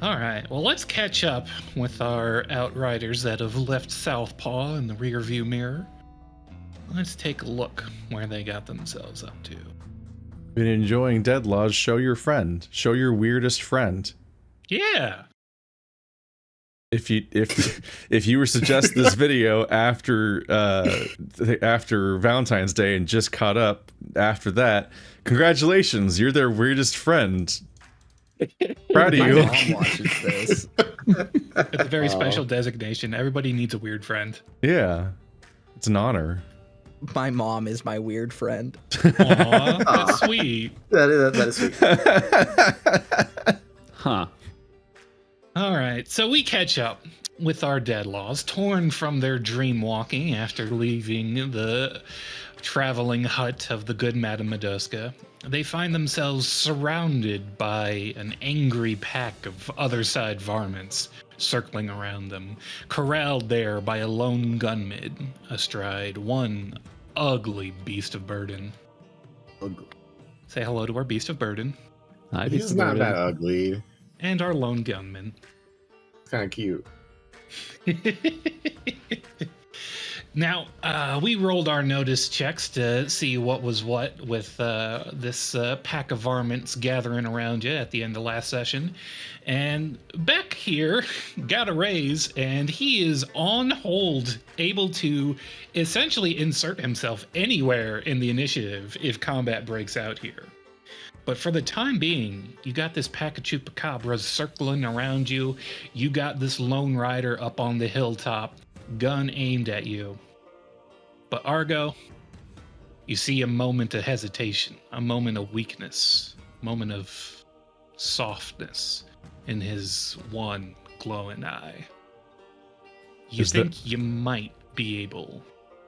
All right, well, let's catch up with our outriders that have left Southpaw in the rearview mirror. Let's take a look where they got themselves up to. Been enjoying Deadlaws? Show your friend. Show your weirdest friend. Yeah. If you were to suggest this video after Valentine's Day and just caught up after that, congratulations, you're their weirdest friend. Proud of you. My mom watches this. It's a very special designation. Everybody needs a weird friend. Yeah, it's an honor. My mom is my weird friend. Aw, that's sweet. That is sweet. Huh. All right, so we catch up with our Deadlaws, torn from their dream walking after leaving the traveling hut of the good Madame Meduska. They find themselves surrounded by an angry pack of other side varmints circling around them, corralled there by a lone gunman astride one ugly beast of burden. Ugly. Say hello to our beast of burden. He's not that ugly. And our lone gunman. It's kind of cute. Now, we rolled our notice checks to see what was what with this pack of varmints gathering around you at the end of last session. And Beck here got a raise, and he is on hold, able to essentially insert himself anywhere in the initiative if combat breaks out here. But for the time being, you got this pack of chupacabras circling around you. You got this lone rider up on the hilltop, gun aimed at you. But Argo, you see a moment of hesitation, a moment of weakness, a moment of softness in his one glowing eye. You think you might be able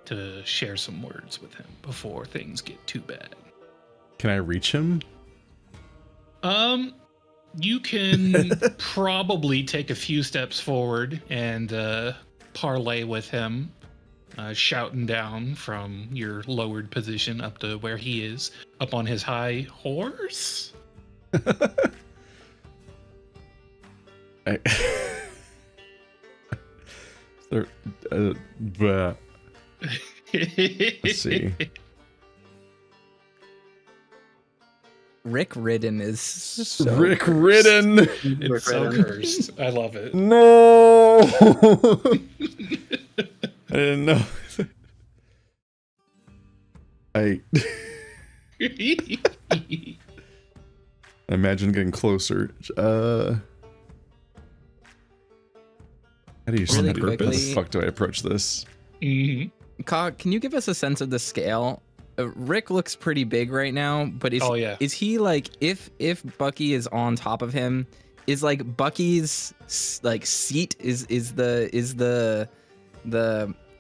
to share some words with him before things get too bad. Can I reach him? You can probably take a few steps forward and parlay with him, shouting down from your lowered position up to where he is, up on his high horse. Let's see. Rick Ridden is so Rick cursed. Ridden. It's so cursed. I love it. No. I didn't know. I imagine getting closer. How do you Really how the quickly- fuck do I approach this? Mhm. Cog, can you give us a sense of the scale? Rick looks pretty big right now, but is he like if Bucky is on top of him, is like Bucky's like seat is the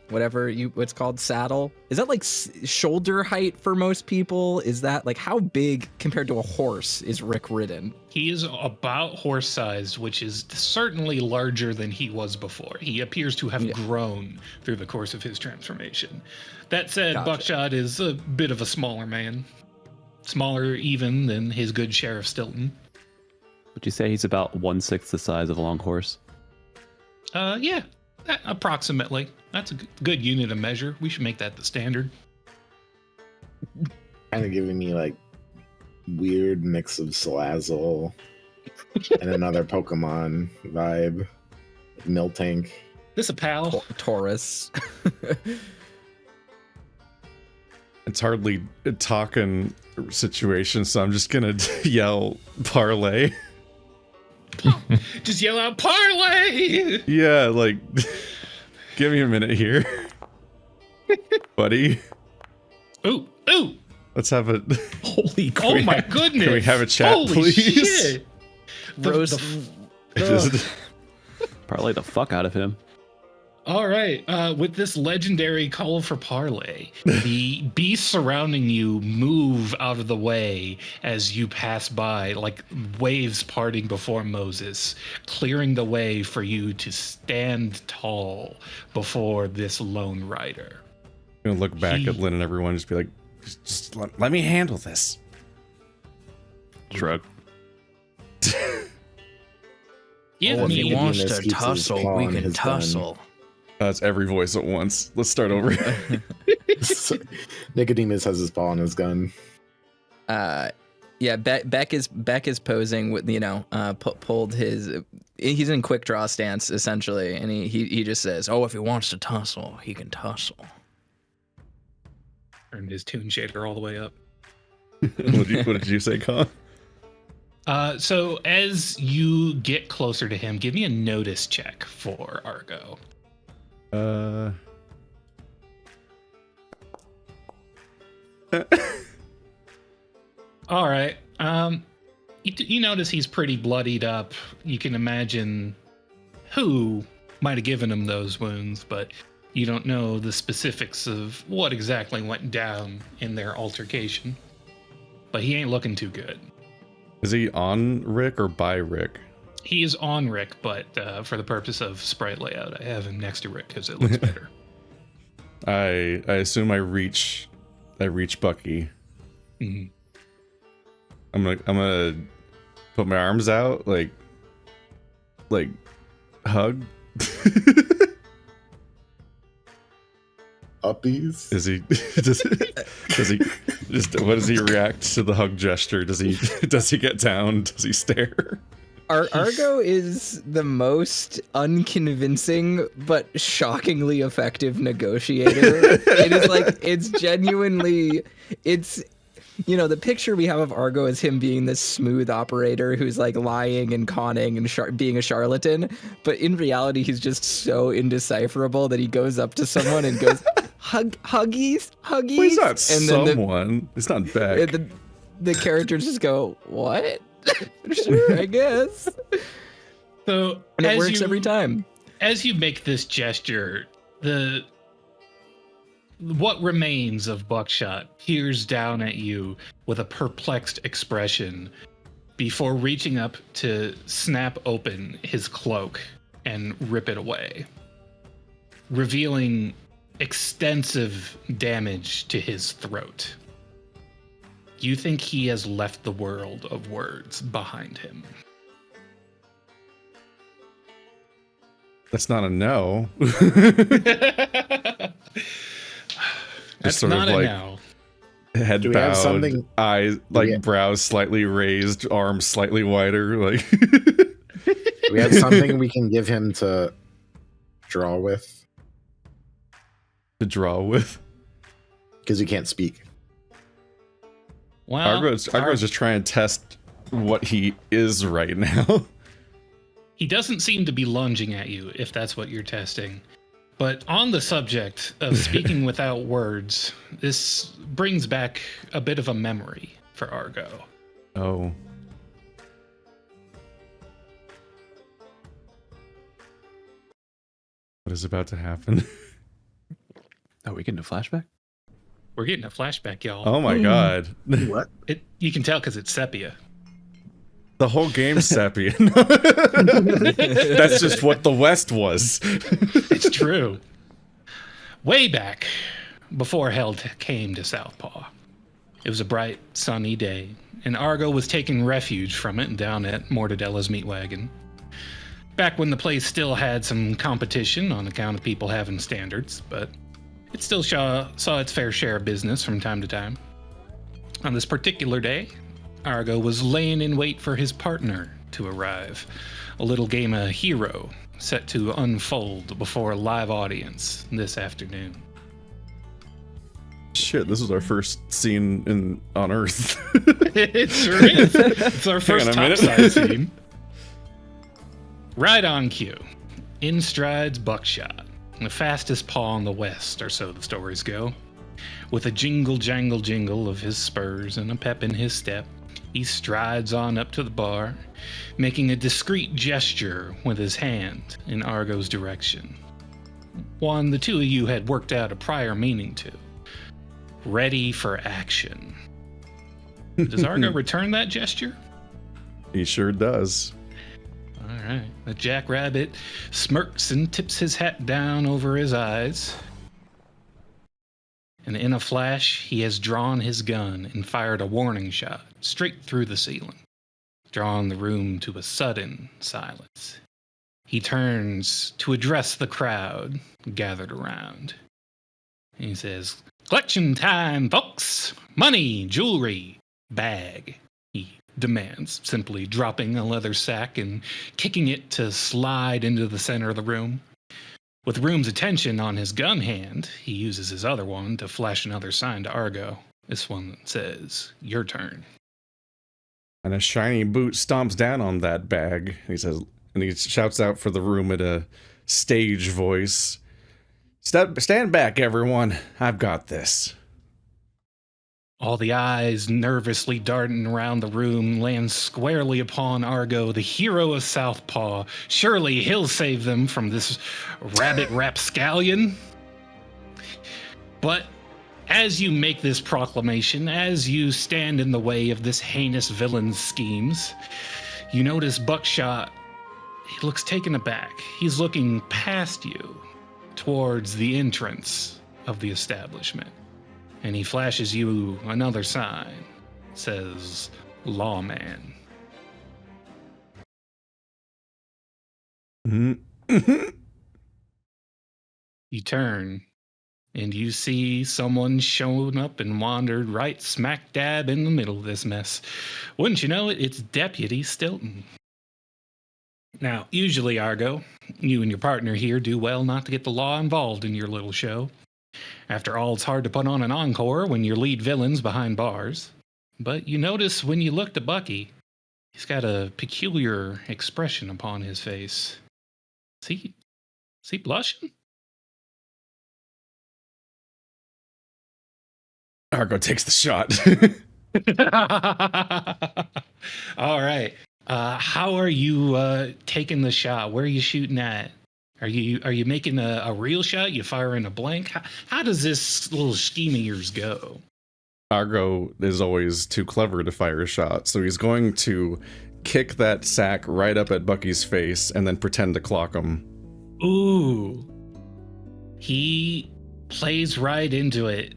whatever what's called saddle, is that like shoulder height for most people? Is that like how big compared to a horse is Rick Ridden? He is about horse sized, which is certainly larger than he was before. He appears to have grown through the course of his transformation. That said, Gotcha. Buckshot is a bit of a smaller man. Smaller even than his good Sheriff Stilton. Would you say he's about 1/6 the size of a long horse? Yeah, approximately. That's a good unit of measure. We should make that the standard. Kind of giving me like weird mix of Salazzle and another Pokemon vibe. Miltank. This a pal. Taurus. It's hardly a talking situation, so I'm just gonna yell parlay. Just yell out parlay. Yeah, like, give me a minute here, buddy. Ooh. Let's have a. Holy crap. Oh my goodness. Can we have a chat, Holy please? Shit. Rose. Just- Parlay the fuck out of him. All right. With this legendary call for parlay, the beasts surrounding you move out of the way as you pass by, like waves parting before Moses, clearing the way for you to stand tall before this lone rider. I'm gonna look back at Lynn and everyone and just be like, just let me handle this. Shrug. Give if me he wants Nicodemus to keeps his tussle, paw we on can his gun. tussle. That's every voice at once. Let's start over. Nicodemus has his paw on his gun. Yeah, Beck is posing with, pulled his. He's in quick draw stance essentially, and he just says, "Oh, if he wants to tussle, he can tussle." Turned his tune shader all the way up. What did you say, Con? So as you get closer to him, give me a notice check for Argo. All right. You notice he's pretty bloodied up. You can imagine who might have given him those wounds, but you don't know the specifics of what exactly went down in their altercation. But he ain't looking too good. Is he on Rick or by Rick? He is on Rick, but for the purpose of sprite layout, I have him next to Rick because it looks better. I assume I reach Bucky. Mm-hmm. I'm gonna put my arms out, like hug. Uppies. Is he does he just what does he react to the hug gesture? Does he get down? Does he stare? Argo is the most unconvincing but shockingly effective negotiator. It is like, it's genuinely, the picture we have of Argo is him being this smooth operator who's like lying and conning and being a charlatan. But in reality, he's just so indecipherable that he goes up to someone and goes, huggies. Well, he's not And someone. It's not Beck. The characters just go, what? Sure, I guess. So, and it works every time. As you make this gesture, what remains of Buckshot peers down at you with a perplexed expression before reaching up to snap open his cloak and rip it away, revealing extensive damage to his throat. You think he has left the world of words behind him? That's not a no. That's sort not of a like no. head Do we have bowed, something- eyes brows slightly raised, arms slightly wider. Like We have something we can give him to draw with, to draw with. because he can't speak. Well, Argo's just trying to test what he is right now. he doesn't seem to be lunging at you, if that's what you're testing. But on the subject of speaking without words, this brings back a bit of a memory for Argo. Oh. What is about to happen? Oh, we getting a flashback? We're getting a flashback, y'all. Oh my god. What? You can tell because it's sepia. The whole game's sepia. That's just what the West was. It's true. Way back before hell came to Southpaw. It was a bright, sunny day, and Argo was taking refuge from it down at Mortadella's meat wagon. Back when the place still had some competition on account of people having standards, but it still saw its fair share of business from time to time. On this particular day, Argo was laying in wait for his partner to arrive, a little game of Hero set to unfold before a live audience this afternoon. Shit, this was our first scene on Earth. It sure is. It's our first topside scene. Right on cue. In strides Buckshot, the fastest paw in the West, or so the stories go. With a jingle-jangle jingle of his spurs and a pep in his step, he strides on up to the bar, making a discreet gesture with his hand in Argo's direction. One the two of you had worked out a prior meaning to. Ready for action. Does Argo return that gesture? He sure does. All right. The jackrabbit smirks and tips his hat down over his eyes. And in a flash, he has drawn his gun and fired a warning shot straight through the ceiling, drawing the room to a sudden silence. He turns to address the crowd gathered around. He says, "Collection time, folks. Money, jewelry, bag," he demands, simply dropping a leather sack and kicking it to slide into the center of the room. With the room's attention on his gun hand, he uses his other one to flash another sign to Argo. This one says, "Your turn." And a shiny boot stomps down on that bag. He says, and he shouts out for the room at a stage voice, "Stand back, everyone. I've got this." All the eyes nervously darting around the room land squarely upon Argo, the hero of Southpaw. Surely he'll save them from this rabbit rapscallion. But as you make this proclamation, as you stand in the way of this heinous villain's schemes, you notice Buckshot. He looks taken aback. He's looking past you towards the entrance of the establishment. And he flashes you another sign. It says, "Lawman." Mm-hmm. You turn, and you see someone shown up and wandered right smack dab in the middle of this mess. Wouldn't you know it, it's Deputy Stilton. Now, usually, Argo, you and your partner here do well not to get the law involved in your little show. After all, it's hard to put on an encore when your lead villain's behind bars. But you notice when you look to Bucky, he's got a peculiar expression upon his face. Is he blushing? Argo takes the shot. All right. How are you taking the shot? Where are you shooting at? Are you making a real shot? You firing a blank? How does this little scheme of yours go? Argo is always too clever to fire a shot, so he's going to kick that sack right up at Bucky's face and then pretend to clock him. Ooh. He plays right into it,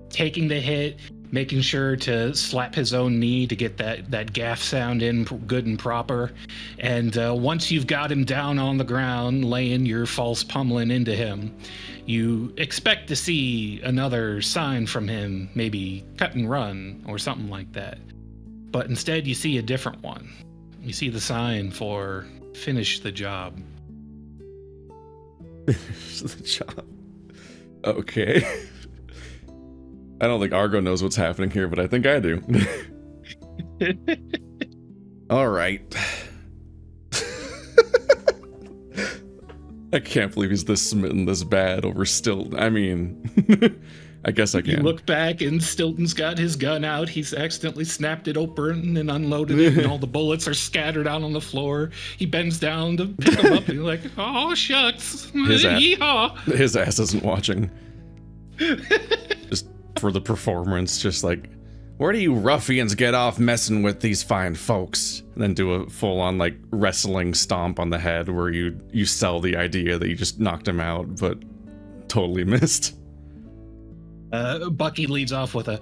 taking the hit, making sure to slap his own knee to get that gaff sound in good and proper. And once you've got him down on the ground, laying your false pummeling into him, you expect to see another sign from him, maybe cut and run or something like that. But instead, you see a different one. You see the sign for "Finish the job." Finish the job. Okay. I don't think Argo knows what's happening here, but I think I do. All right. I can't believe he's this smitten this bad over Stilton. I mean, I guess I can. You look back and Stilton's got his gun out. He's accidentally snapped it open and unloaded it, and all the bullets are scattered out on the floor. He bends down to pick them up and he's like, "Oh, shucks. Yeehaw." His ass isn't watching. Just for the performance, just like, "Where do you ruffians get off messing with these fine folks?" And then do a full-on like wrestling stomp on the head where you sell the idea that you just knocked him out, but totally missed. Bucky leads off with a,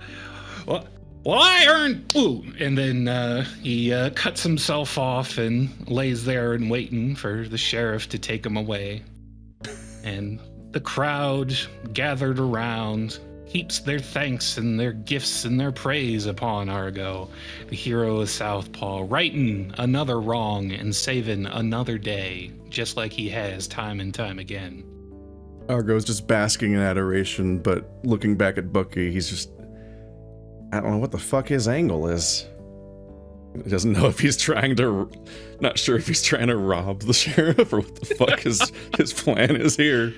well, I earned, ooh, and then he cuts himself off and lays there and waiting for the sheriff to take him away. And the crowd gathered around heaps their thanks and their gifts and their praise upon Argo, the hero of Southpaw, righting another wrong and saving another day, just like he has time and time again. Argo's just basking in adoration, but looking back at Bucky, he's just, I don't know what the fuck his angle is. He doesn't know if he's trying to, not sure if he's trying to rob the sheriff or what the fuck his plan is here.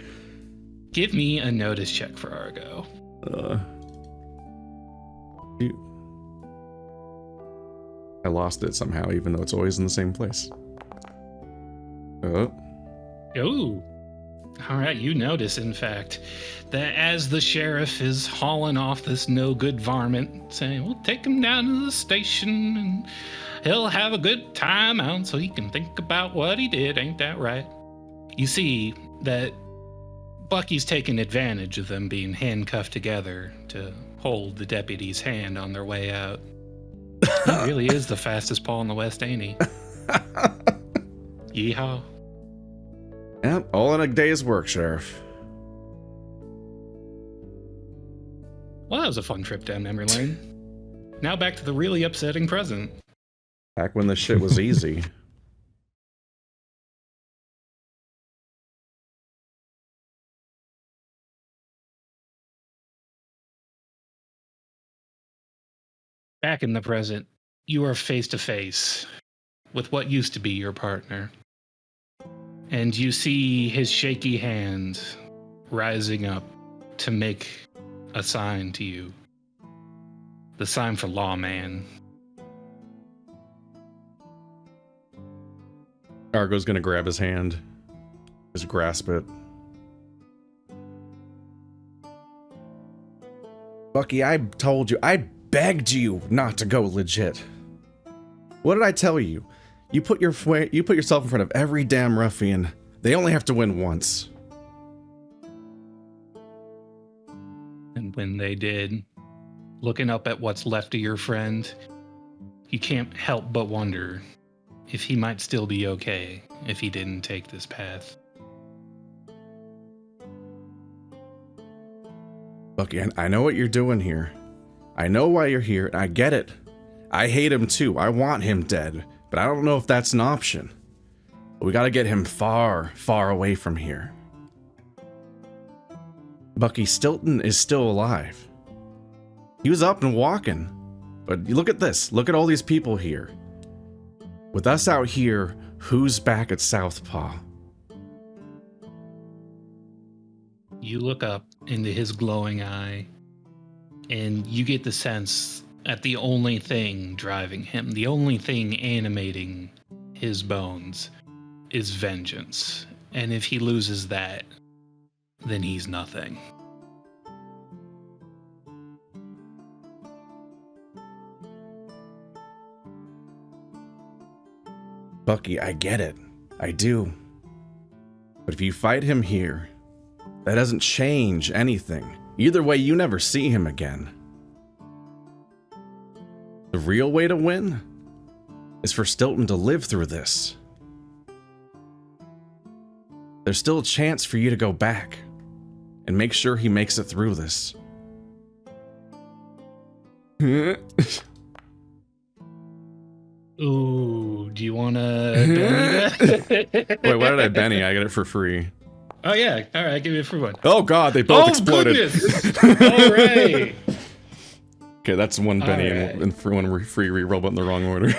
Give me a notice check for Argo. I lost it somehow, even though it's always in the same place. Oh. Ooh. All right, you notice, in fact, that as the sheriff is hauling off this no-good varmint, saying, "We'll take him down to the station and he'll have a good time out so he can think about what he did, ain't that right?" You see that Bucky's taking advantage of them being handcuffed together to hold the deputy's hand on their way out. He really is the fastest paw in the West, ain't he? Yeehaw. Yep, all in a day's work, Sheriff. Well, that was a fun trip down memory lane. Now back to the really upsetting present. Back when this shit was easy. Back in the present, you are face to face with what used to be your partner. And you see his shaky hand rising up to make a sign to you. The sign for lawman. Argo's gonna grab his hand. Just grasp it. Bucky, I told you, I begged you not to go legit. What did I tell you? You put yourself in front of every damn ruffian. They only have to win once. And when they did, looking up at what's left of your friend, you can't help but wonder if he might still be okay if he didn't take this path. Bucky, I know what you're doing here. I know why you're here, and I get it. I hate him too. I want him dead, but I don't know if that's an option. We gotta get him far, far away from here. Bucky, Stilton is still alive. He was up and walking. But look at this. Look at all these people here. With us out here, who's back at Southpaw? You look up into his glowing eye, and you get the sense that the only thing driving him, the only thing animating his bones, is vengeance. And if he loses that, then he's nothing. Bucky, I get it. I do. But if you fight him here, that doesn't change anything. Either way, you never see him again. The real way to win is for Stilton to live through this. There's still a chance for you to go back and make sure he makes it through this. Ooh, do you want to Benny that? Wait, why did I Benny? I got it for free. Oh, yeah. All right, give me a free one. Oh, God, they both exploded. Goodness. All right. Okay, that's one Benny and for one free reroll, but in the wrong order.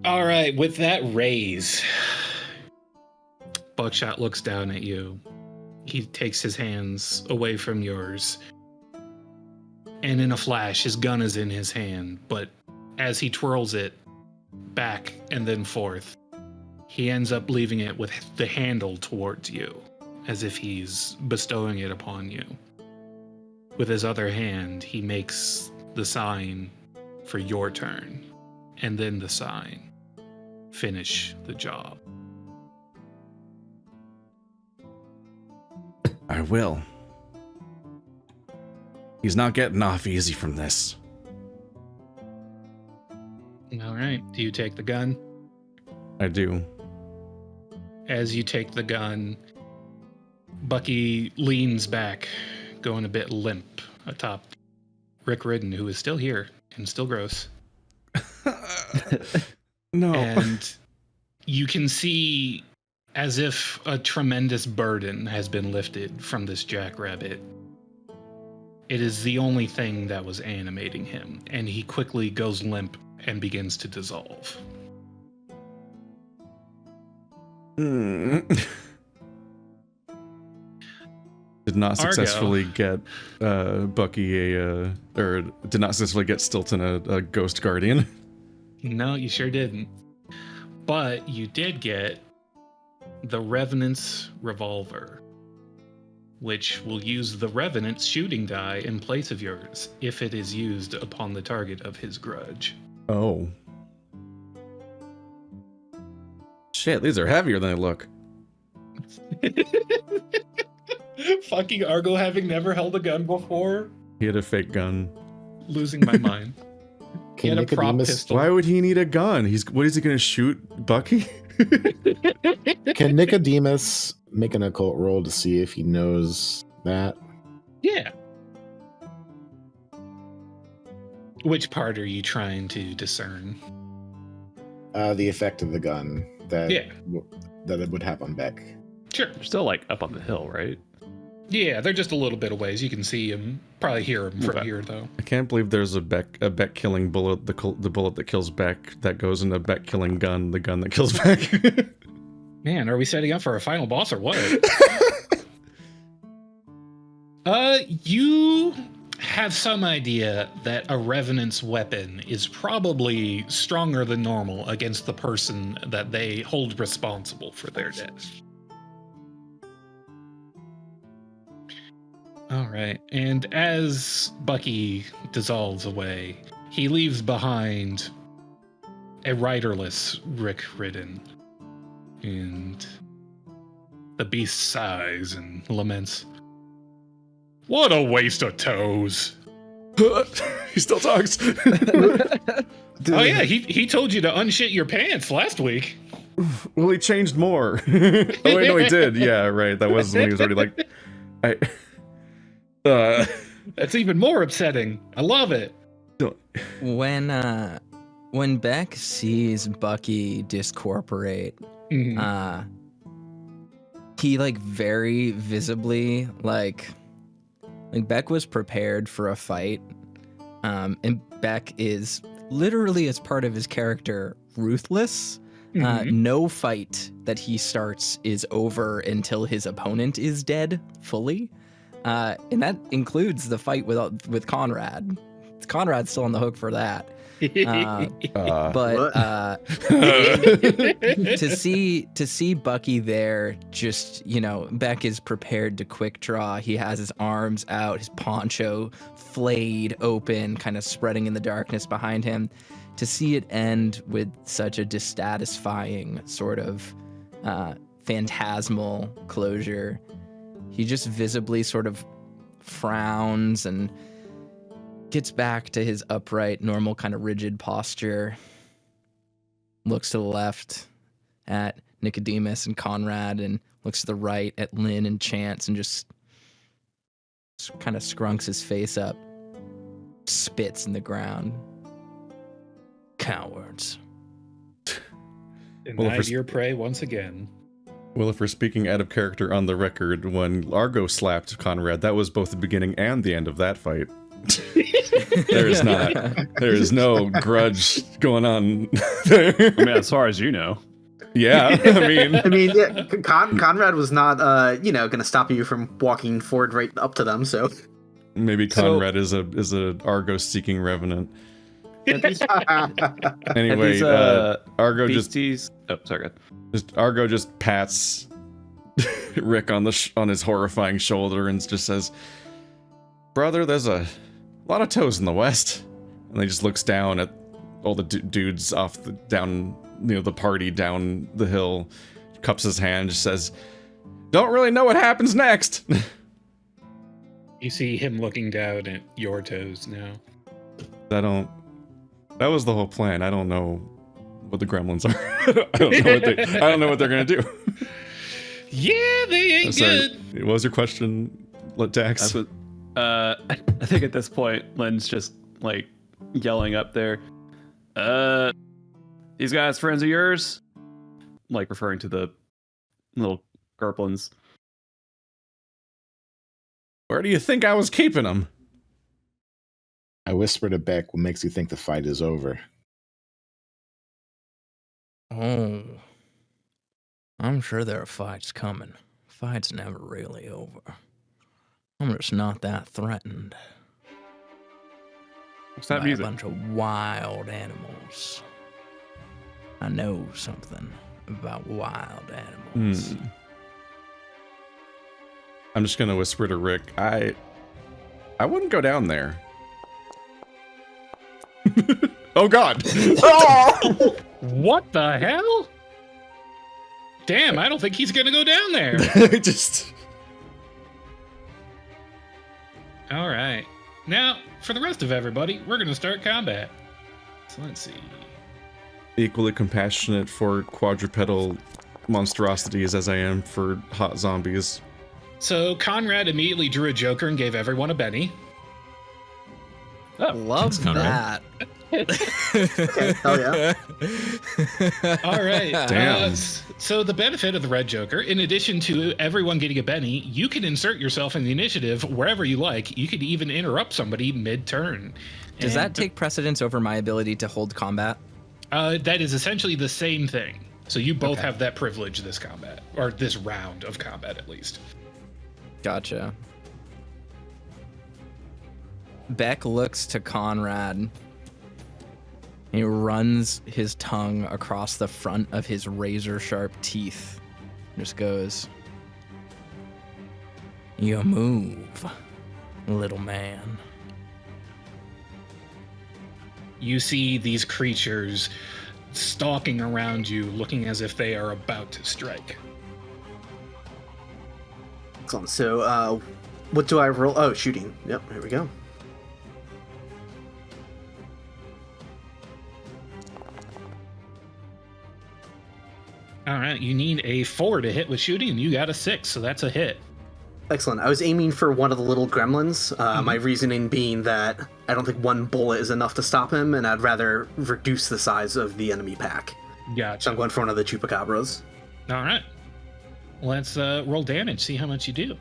All right, with that raise, Buckshot looks down at you. He takes his hands away from yours. And in a flash, his gun is in his hand. But as he twirls it back and then forth, he ends up leaving it with the handle towards you, as if he's bestowing it upon you. With his other hand, he makes the sign for your turn, and then the sign, finish the job. I will. He's not getting off easy from this. All right, do you take the gun? I do. As you take the gun, Bucky leans back, going a bit limp atop Rick Ridden, who is still here and still gross. No. And you can see as if a tremendous burden has been lifted from this jackrabbit. It is the only thing that was animating him, and he quickly goes limp and begins to dissolve. Did not successfully get Bucky or did not successfully get Stilton a ghost guardian. No, you sure didn't. But you did get the Revenant's revolver, which will use the Revenant's shooting die in place of yours if it is used upon the target of his grudge. Oh. Shit, these are heavier than they look. Fucking Argo having never held a gun before. He had a fake gun. Losing my mind. He had a prop pistol. Why would he need a gun? What is he gonna shoot Bucky? Can Nicodemus make an occult roll to see if he knows that? Yeah. Which part are you trying to discern? The effect of the gun that Yeah. that it would have on Beck. Sure. They're still like up on the hill, right? Yeah, they're just a little bit of ways. You can see him, probably hear him from Okay. here, though. I can't believe there's a Beck killing bullet, the bullet that kills Beck that goes in a Beck killing gun, the gun that kills Beck. Man, are we setting up for a final boss or what? You have some idea that a Revenant's weapon is probably stronger than normal against the person that they hold responsible for their death. All right, and as Bucky dissolves away, he leaves behind a riderless Rick Ridden, and the beast sighs and laments. What a waste of toes. He still talks. Oh yeah, he told you to unshit your pants last week. Well, he changed more. Oh wait, no, he did. Yeah, right. That was when he was already like, That's even more upsetting. I love it. When Beck sees Bucky discorporate, he like very visibly like Beck was prepared for a fight, and Beck is literally, as part of his character, ruthless. No fight that he starts is over until his opponent is dead fully, and that includes the fight with Conrad. Conrad's still on the hook for that. But to see Bucky there, just, you know, Beck is prepared to quick draw. He has his arms out, his poncho flayed open, kind of spreading in the darkness behind him. To see it end with such a dissatisfying sort of phantasmal closure, he just visibly sort of frowns and gets back to his upright, normal, kind of rigid posture, looks to the left at Nicodemus and Conrad, and looks to the right at Lynn and Chance, and just kind of scrunks his face up, spits in the ground. Cowards. Denied your prey once again. Well, if we're speaking out of character on the record, when Argo slapped Conrad, that was both the beginning and the end of that fight. There is no grudge going on there. I mean, as far as you know. Yeah, I mean, yeah, Conrad was not, going to stop you from walking forward right up to them. So maybe Conrad is a Argo seeking revenant. Anyway, these, Argo beasties... Oh, sorry. Argo just pats Rick on his horrifying shoulder and just says, "Brother, there's a lot of toes in the west." And he just looks down at all the dudes off the party down the hill, cups his hand, just says, "Don't really know what happens next." You see him looking down at your toes now. That was the whole plan. I don't know what the gremlins are. I don't know what they're gonna do. Yeah, they ain't good. What was your question, Dax? I think at this point, Lynn's just like yelling up there. These guys friends of yours? Like referring to the little Garplins. Where do you think I was keeping them? I whisper to Beck, what makes you think the fight is over? Oh, I'm sure there are fights coming. Fight's never really over. I'm just not that threatened. What's that by music? A bunch of wild animals. I know something about wild animals. I'm just gonna whisper to Rick, I wouldn't go down there. Oh God! Oh! What the hell? Damn, I don't think he's gonna go down there. Just. All right. Now, for the rest of everybody, we're gonna start combat. So let's see. equally compassionate for quadrupedal monstrosities as I am for hot zombies. So Conrad immediately drew a joker and gave everyone a Benny. Oh, love that. Okay, hell yeah. All right. Damn. So the benefit of the red joker, in addition to everyone getting a Benny, you can insert yourself in the initiative wherever you like. You could even interrupt somebody mid-turn. Does that take precedence over my ability to hold combat? That is essentially the same thing. So you both have that privilege this combat, or this round of combat at least. Gotcha. Beck looks to Conrad. He runs his tongue across the front of his razor-sharp teeth. Just goes, "You move, little man." You see these creatures stalking around you, looking as if they are about to strike. Excellent. So, what do I roll? Oh, shooting. Yep, here we go. All right, you need a 4 to hit with shooting, and you got a 6, so that's a hit. Excellent. I was aiming for one of the little gremlins. My reasoning being that I don't think one bullet is enough to stop him, and I'd rather reduce the size of the enemy pack. Gotcha. So I'm going for one of the chupacabras. All right. Let's roll damage, see how much you do.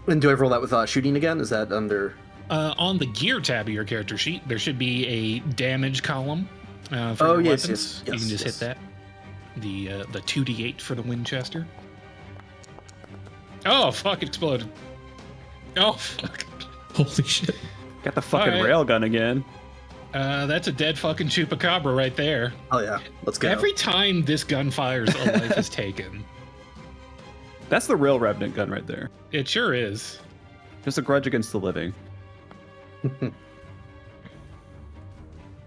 And do I roll that with shooting again? Is that under... On the gear tab of your character sheet, there should be a damage column for your yes, weapons. You can just hit that. The 2d8 for the Winchester. Oh, fuck, it exploded. Oh, fuck. Holy shit. Got the fucking All right. railgun again. That's a dead fucking chupacabra right there. Oh, yeah. Let's go. Every time this gun fires, a life is taken. That's the real Revenant gun right there. It sure is. Just a grudge against the living. All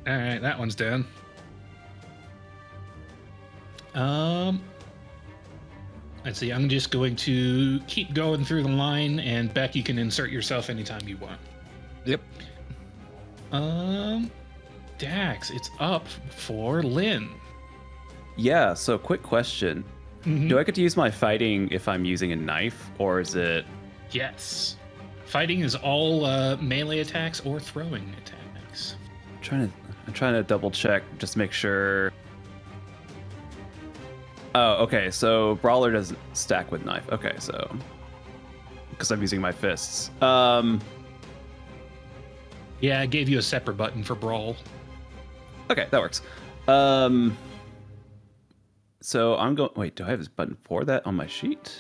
right, that one's done. Let's see. I'm just going to keep going through the line, and Beck, you can insert yourself anytime you want. Yep. Dax, it's up for Lynn. Yeah, so quick question. Do I get to use my fighting if I'm using a knife, or is it... Yes. Fighting is all melee attacks or throwing attacks. I'm trying to double check, just to make sure... Oh, okay, so Brawler doesn't stack with knife. Okay, so... Because I'm using my fists. Yeah, I gave you a separate button for Brawl. Okay, that works. So I'm going... Wait, do I have this button for that on my sheet?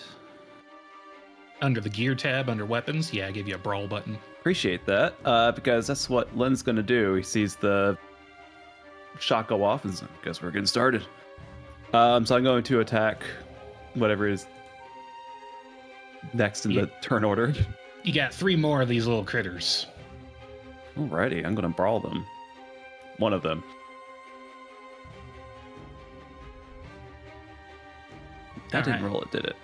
Under the gear tab, under weapons, yeah, I gave you a Brawl button. Appreciate that, because that's what Lynn's going to do. He sees the shot go off and says, I guess we're getting started. So I'm going to attack whatever is next in the turn order. You got 3 more of these little critters. Alrighty, I'm going to brawl them. One of them. That didn't roll it, did it?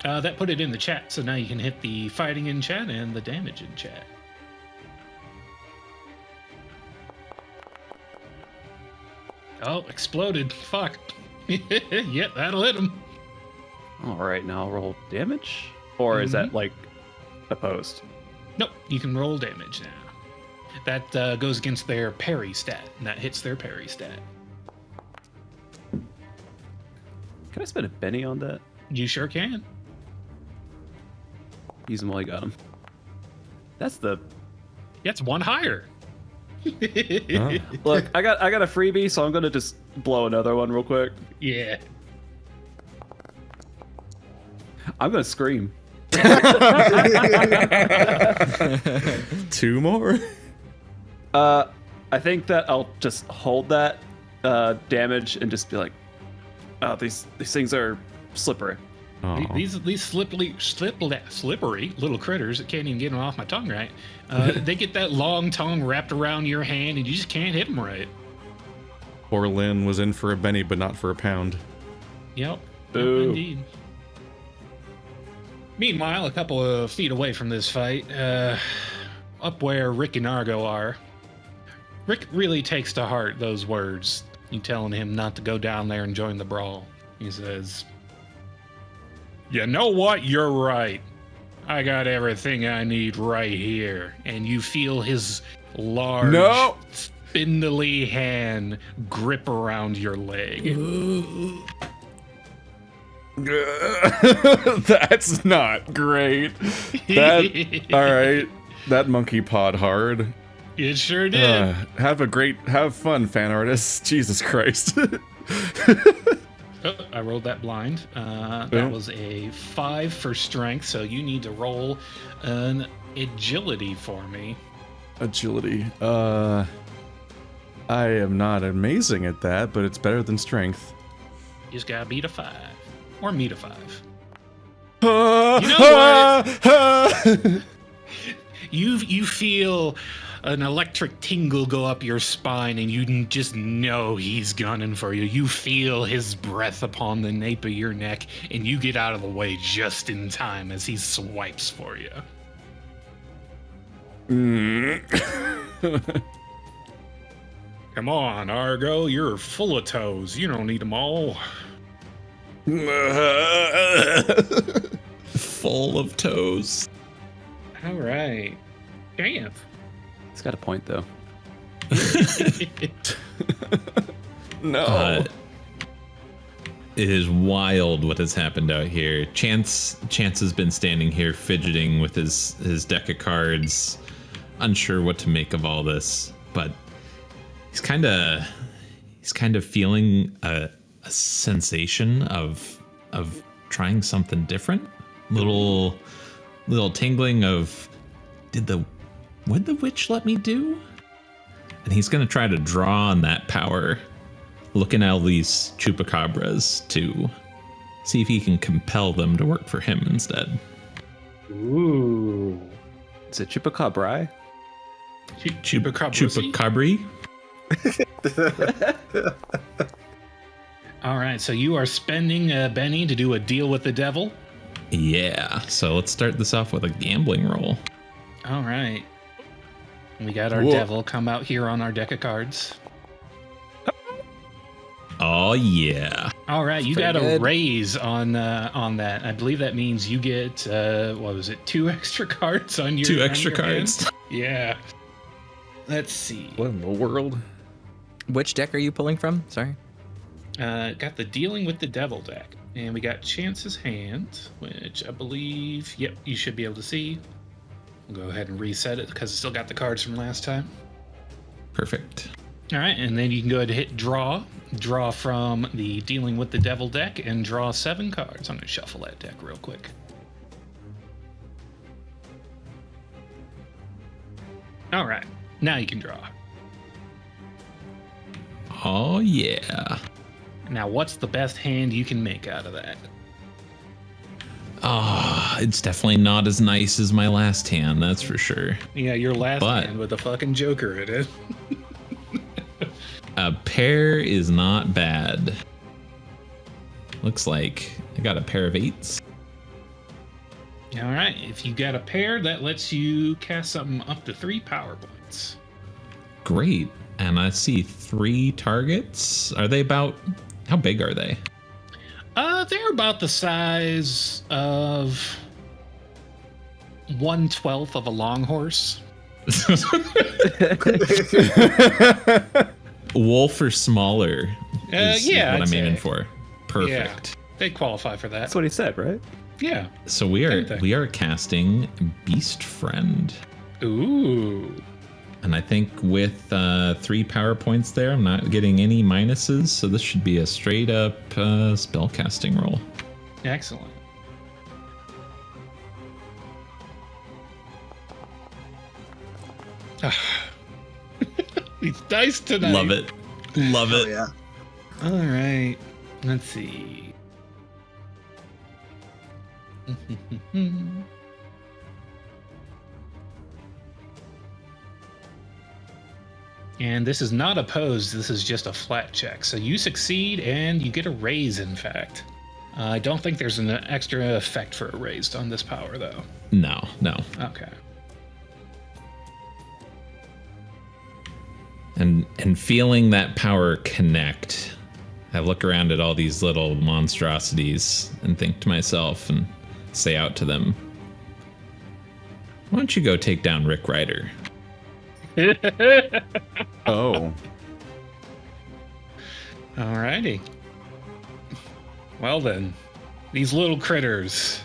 That put it in the chat, so now you can hit the fighting in chat and the damage in chat. Oh, exploded. Fuck. Yep, that'll hit him. Alright, now I'll roll damage? Or is that, like, opposed? Nope, you can roll damage now. That goes against their parry stat, and that hits their parry stat. Can I spend a Benny on that? You sure can. Use him while I got him. That's the... Yeah, it's 1 higher. Oh. Look, I got a freebie, so I'm gonna just blow another one real quick. Yeah. I'm gonna scream. 2 more? I think that I'll just hold that damage and just be like, oh, these things are slippery. Oh. These slippery little critters that can't even get them off my tongue right. They get that long tongue wrapped around your hand, and you just can't hit them right. Poor Lynn was in for a Benny, but not for a pound. Yep. Boo. Yep, indeed. Meanwhile, a couple of feet away from this fight, up where Rick and Argo are, Rick really takes to heart those words. You telling him not to go down there and join the brawl. He says, "You know what? You're right. I got everything I need right here." And you feel his large, spindly hand grip around your leg. That's not great. All right. That monkey pawed hard. It sure did. Have fun, fan artists. Jesus Christ. Oh, I rolled that blind. That was a 5 for strength, so you need to roll an agility for me. Agility. I am not amazing at that, but it's better than strength. You just gotta beat a 5. Or meet a 5. You know what? You feel an electric tingle go up your spine, and you just know he's gunning for you. You feel his breath upon the nape of your neck, and you get out of the way just in time as he swipes for you. Come on, Argo, you're full of toes. You don't need them all. Full of toes. All right. Damn. He's got a point, though. No. It is wild what has happened out here. Chance has been standing here fidgeting with his deck of cards, unsure what to make of all this, but he's kind of feeling a sensation of trying something different. Little tingling of what'd the witch let me do? And he's gonna try to draw on that power, looking at all these chupacabras to see if he can compel them to work for him instead. Ooh. Is it Chupacabra? Chupacabri? All right, so you are spending Benny to do a deal with the devil. Yeah, so let's start this off with a gambling roll. All right. We got our devil come out here on our deck of cards. Oh, yeah. All right, you got a raise on that. I believe that means you get, 2 extra cards on your 2 extra cards? Hand? Yeah. Let's see. What in the world? Which deck are you pulling from? Sorry. Got the Dealing with the Devil deck. And we got Chance's Hand, which I believe, yep, you should be able to see. We'll go ahead and reset it because it still got the cards from last time. Perfect. All right, and then you can go ahead and hit draw. Draw from the Dealing with the Devil deck and draw 7 cards. I'm going to shuffle that deck real quick. All right, now you can draw. Oh, yeah. Now, what's the best hand you can make out of that? It's definitely not as nice as my last hand, that's for sure. Yeah, your last hand with a fucking joker in it. A pair is not bad. Looks like I got a pair of 8s. All right, if you got a pair, that lets you cast something up to 3 power points. Great. And I see 3 targets. Are they about... How big are they? They're about the size of 1/12 of a long horse. Wolf or smaller is what I'm aiming for. Perfect. Yeah, they qualify for that. That's what he said, right? Yeah. So we are casting Beast Friend. Ooh. And I think with 3 power points there, I'm not getting any minuses, so this should be a straight up spellcasting roll. Excellent. These dice tonight. Love it. Love it. Oh, yeah. All right. Let's see. And this is not opposed, this is just a flat check. So you succeed and you get a raise, in fact. I don't think there's an extra effect for a raise on this power, though. No. Okay. And feeling that power connect, I look around at all these little monstrosities and think to myself and say out to them, why don't you go take down Rick Ryder? Oh. Alrighty. Well then, these little critters,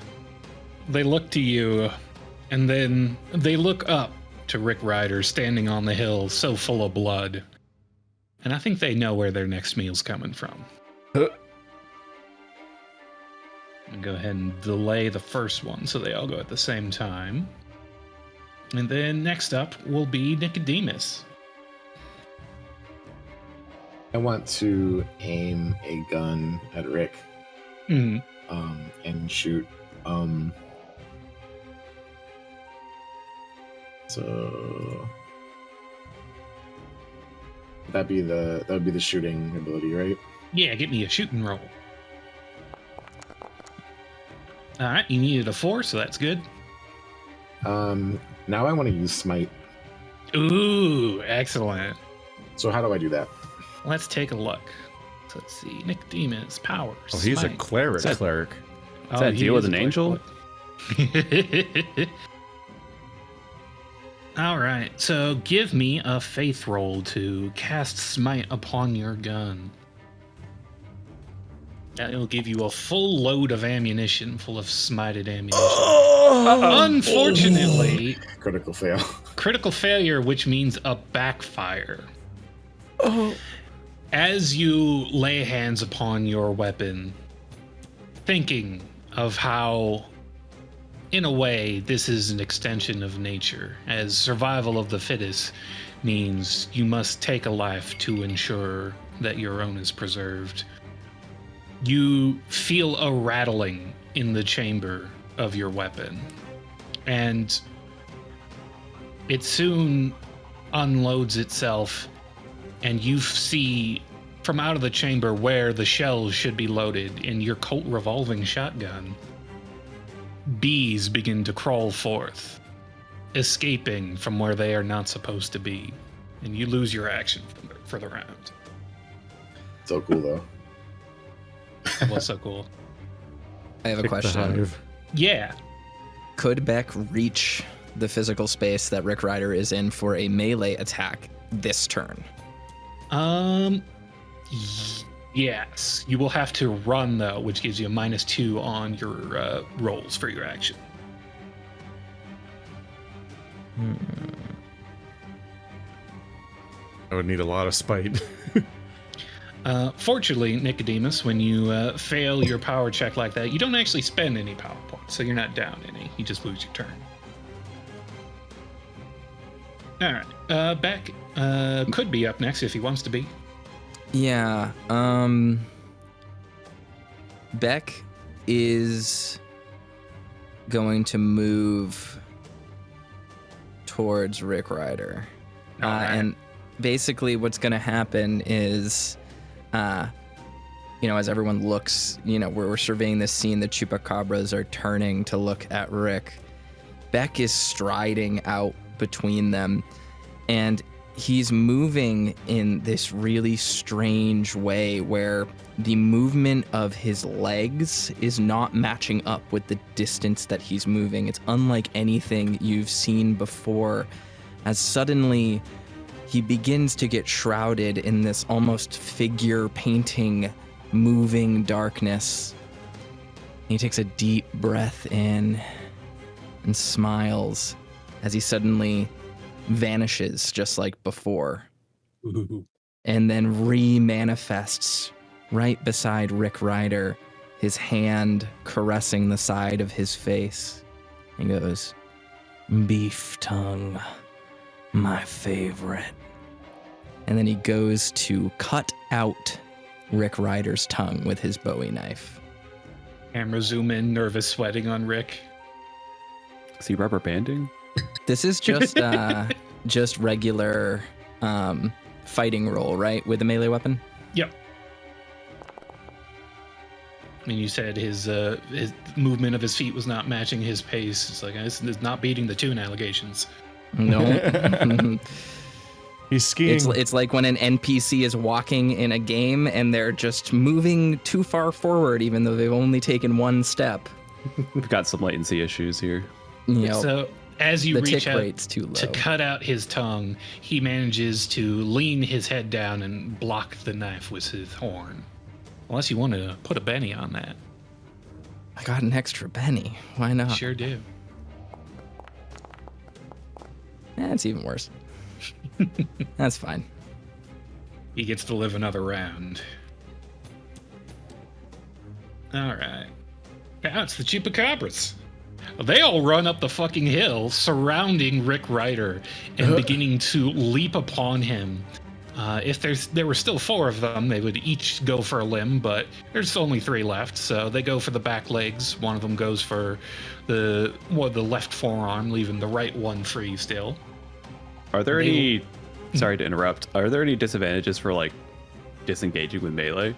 they look to you, and then they look up to Rick Ryder standing on the hill so full of blood. And I think they know where their next meal's coming from. And go ahead and delay the first one so they all go at the same time. And then next up will be Nicodemus. I want to aim a gun at Rick. Mm-hmm. And shoot. So that would be the shooting ability, right? Yeah, get me a shooting roll. All right, you needed a 4, so that's good. Now I want to use smite. Ooh, excellent. So how do I do that? Let's take a look. So let's see. Nicodemus, powers. Oh, he's a smite. cleric. Does that he deal is with a an angel? cleric. All right, so give me a faith roll to cast smite upon your gun. It'll give you a full load of ammunition, full of smited ammunition. Unfortunately, Critical fail. critical failure, which means a backfire. As you lay hands upon your weapon, thinking of how, in a way, this is an extension of nature, as survival of the fittest means you must take a life to ensure that your own is preserved. You feel a rattling in the chamber of your weapon, and it soon unloads itself, and you see from out of the chamber where the shells should be loaded in your Colt revolving shotgun, bees begin to crawl forth, escaping from where they are not supposed to be, and you lose your action for the round. So cool though. That was so cool. I have a Pick the question. hive. Yeah. Could Beck reach the physical space that Rick Ryder is in for a melee attack this turn? Yes. You will have to run though, which gives you a -2 on your rolls for your action. I would need a lot of spite. Fortunately, Nicodemus, when you fail your power check like that, you don't actually spend any power points, so you're not down any. You just lose your turn. All right. Beck could be up next if he wants to be. Yeah. Beck is going to move towards Rick Ryder. All right. And basically what's going to happen is, as everyone looks, we're surveying this scene, the chupacabras are turning to look at Rick. Beck is striding out between them, and he's moving in this really strange way where the movement of his legs is not matching up with the distance that he's moving. It's unlike anything you've seen before, as suddenly he begins to get shrouded in this almost figure painting, moving darkness. He takes a deep breath in and smiles as he suddenly vanishes just like before. Ooh. And then re-manifests right beside Rick Ryder, his hand caressing the side of his face. He goes, "Beef tongue, my favorite." And then he goes to cut out Rick Ryder's tongue with his Bowie knife. Camera zoom in, nervous sweating on Rick. Is he rubber banding? This is just regular fighting roll, right? With a melee weapon? Yep. I mean, you said his movement of his feet was not matching his pace. It's like, this is not beating the tune allegations. No. He's skiing. It's like when an NPC is walking in a game and they're just moving too far forward, even though they've only taken one step. We've got some latency issues here. So as you reach out too low. to cut out his tongue, he manages to lean his head down and block the knife with his horn. Unless you want to put a Benny on that. I got an extra Benny. Why not? Sure do. It's even worse. That's fine. He gets to live another round. All right. Now it's the Chupacabras. They all run up the fucking hill, surrounding Rick Ryder and beginning to leap upon him. If there were still 4 of them, they would each go for a limb, but there's only 3 left, so they go for the back legs. One of them goes for the left forearm, leaving the right one free still. Are there any... Sorry to interrupt. Are there any disadvantages for, like, disengaging with melee?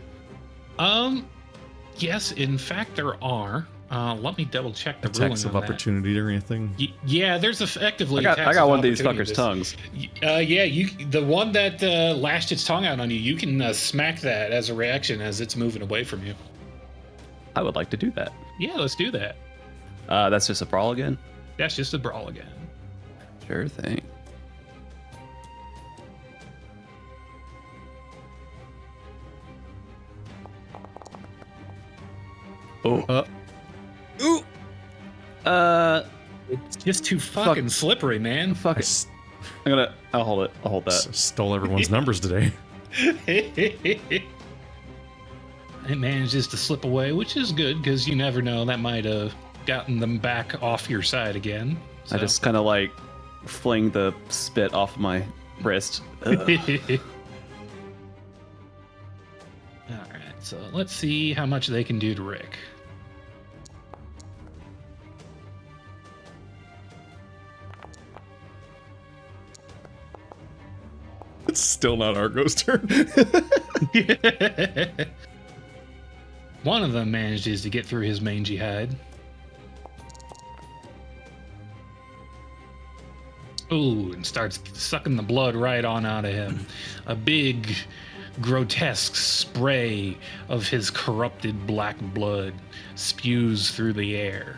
Yes, in fact there are. Let me double check the attacks ruling of on opportunity or anything. Yeah, there's effectively. I got one of these fuckers' tongues. The one that lashed its tongue out on you, you can smack that as a reaction as it's moving away from you. I would like to do that. Yeah, let's do that. That's just a brawl again? That's just a brawl again. Sure thing. Oh. Ooh. It's just too fucking slippery, man. Fuck it. I'll hold it. I'll hold that. Stole everyone's numbers today. It manages to slip away, which is good because you never know, that might have gotten them back off your side again. So. I just kind of like fling the spit off my wrist. All right, so let's see how much they can do to Rick. It's still not Argo's turn. One of them manages to get through his mangy hide. Ooh, and starts sucking the blood right on out of him. A big, grotesque spray of his corrupted black blood spews through the air.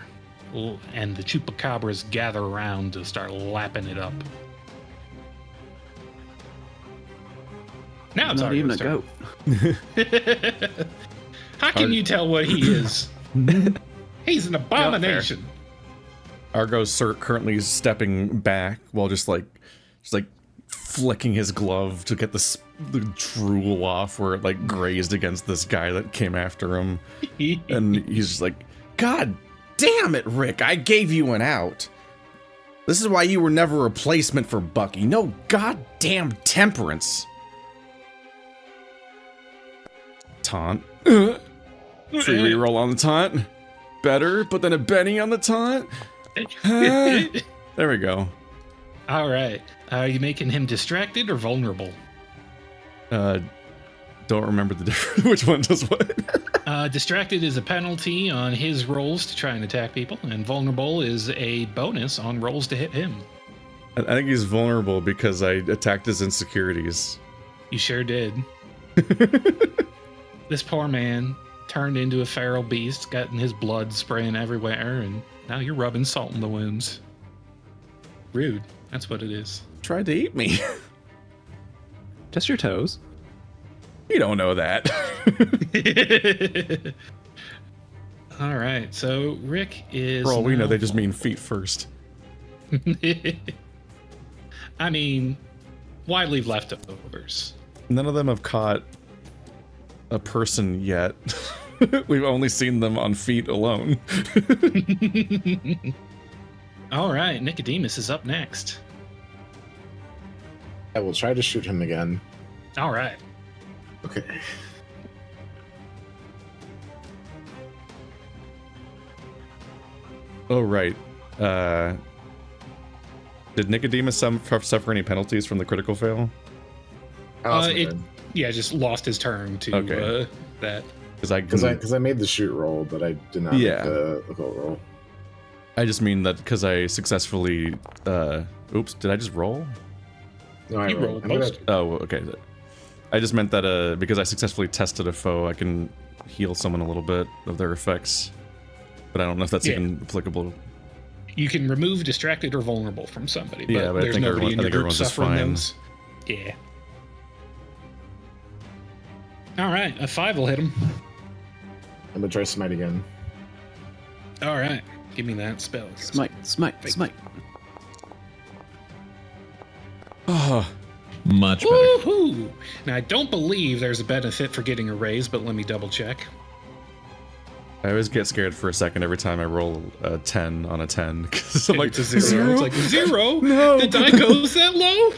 And the chupacabras gather around to start lapping it up. Now it's not even a goat. How can you tell what he is? He's an abomination. Argo's currently stepping back while just like flicking his glove to get the drool off where it like grazed against this guy that came after him. And he's just like, God damn it, Rick, I gave you an out. This is why you were never a replacement for Bucky. No goddamn temperance. Taunt. Free reroll on the taunt. Better, but then a Benny on the taunt. There we go. All right. Are you making him distracted or vulnerable? Don't remember the difference. Which one does what? Distracted is a penalty on his rolls to try and attack people, and vulnerable is a bonus on rolls to hit him. I think he's vulnerable because I attacked his insecurities. You sure did. This poor man turned into a feral beast, gotten his blood spraying everywhere, and now you're rubbing salt in the wounds. Rude. That's what it is. Tried to eat me. Just your toes. You don't know that. All right, so Rick is... For all we know, they just mean feet first. I mean, why leave leftovers? None of them have caught a person yet. We've only seen them on feet alone. All right, Nicodemus is up next. I will try to shoot him again. All right. Okay. Oh, right. Did Nicodemus suffer any penalties from the critical fail? Just lost his turn to that. Because I made the shoot roll, but I did not make the goal roll. I just mean that because I successfully... oops, did I just roll? No, I You rolled. rolled most. Oh, okay. I just meant that because I successfully tested a foe, I can heal someone a little bit of their effects. But I don't know if that's even applicable. You can remove distracted or vulnerable from somebody, but, Yeah, but I there's think nobody in your group everyone's just suffering fine. those. Yeah. All right, a 5 will hit him. I'm gonna try smite again. All right, give me that spell. Smite. Oh, Much better. Woohoo! Now I don't believe there's a benefit for getting a raise, but let me double check. I always get scared for a second every time I roll a 10 on a 10. Because I'm like, It's a 0. It's like 0? No. The die goes that low?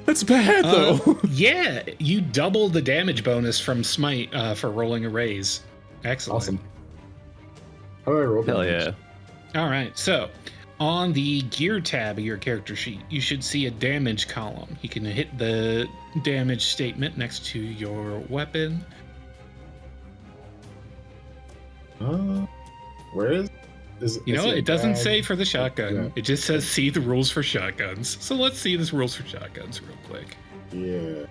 That's bad, though. Yeah, you double the damage bonus from Smite for rolling a raise. Excellent. Awesome. How do I roll? Hell damage? yeah. All right, so on the gear tab of your character sheet, you should see a damage column. You can hit the damage statement next to your weapon. Where is You know, it doesn't bag? say for the shotgun. Yeah. It just says see the rules for shotguns. So let's see the rules for shotguns real quick. Yeah.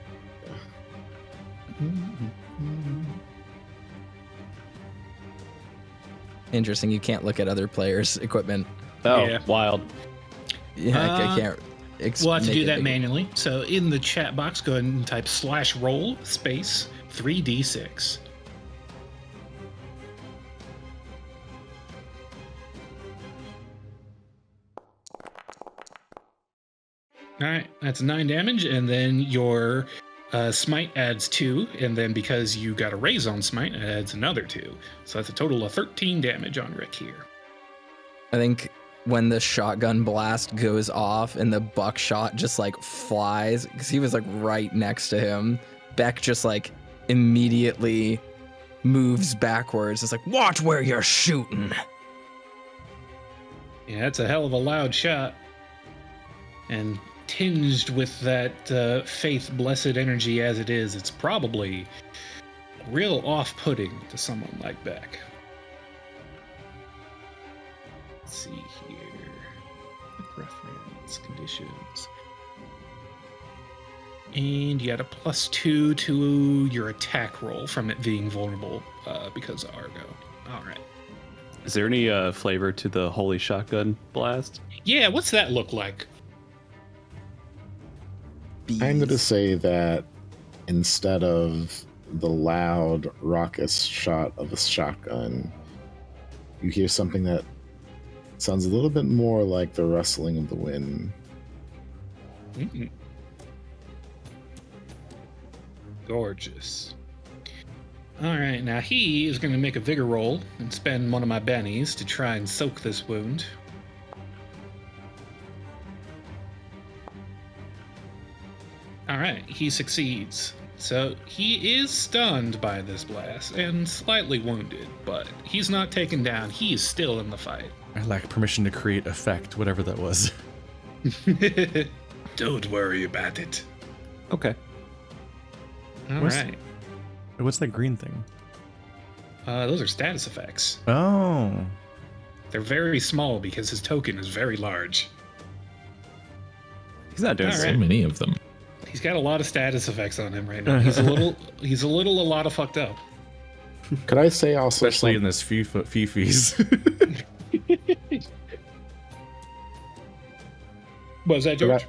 Interesting. You can't look at other players' equipment. Oh, Yeah. wild. Yeah, I can't. We'll have to make do it that big. manually. So in the chat box, go ahead and type /roll space 3d6. All right, that's 9 damage, and then your smite adds 2, and then because you got a raise on smite, it adds another 2. So that's a total of 13 damage on Rick here. I think when the shotgun blast goes off and the buckshot just like flies, because he was like right next to him, Beck just like immediately moves backwards. It's like, watch where you're shooting. Yeah, that's a hell of a loud shot. And tinged with that faith blessed energy as it is, it's probably real off-putting to someone like Beck. Let's see here. Quick reference, conditions. And you got a +2 to your attack roll from it being vulnerable because of Argo. All right. Is there any flavor to the holy shotgun blast? Yeah, what's that look like? I'm going to Bees. say that instead of the loud, raucous shot of a shotgun, you hear something that sounds a little bit more like the rustling of the wind. Mm-mm. Gorgeous. All right, now he is going to make a vigor roll and spend one of my bennies to try and soak this wound. All right, he succeeds. So he is stunned by this blast and slightly wounded, but he's not taken down. He is still in the fight. I lack permission to create effect, whatever that was. Don't worry about it. Okay. All What's- right. What's that green thing? Those are status effects. Oh. They're very small because his token is very large. He's not doing All So right. many of them. He's got a lot of status effects on him right now. He's a lot of fucked up. Could I say also Especially in some- this Fifis. What was that, George?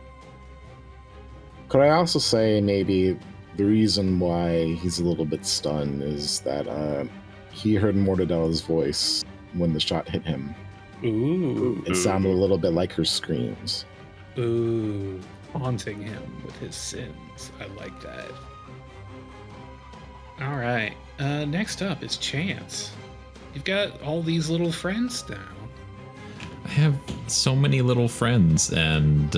Could I also say maybe the reason why he's a little bit stunned is that he heard Mortadella's voice when the shot hit him. Ooh. It sounded a little bit like her screams. Ooh. Haunting him with his sins. I like that. All right. Next up is Chance. You've got all these little friends now. I have so many little friends, and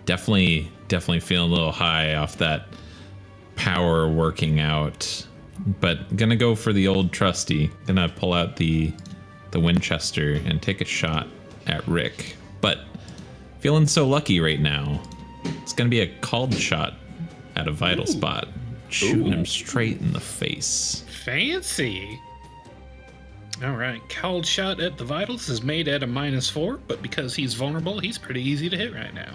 definitely feeling a little high off that power working out. But gonna go for the old trusty. Gonna pull out the Winchester and take a shot at Rick. But feeling so lucky right now. It's gonna be a called shot at a vital spot, shooting him straight in the face. Fancy. All right. Called shot at the vitals is made at a -4, but because he's vulnerable, he's pretty easy to hit right now.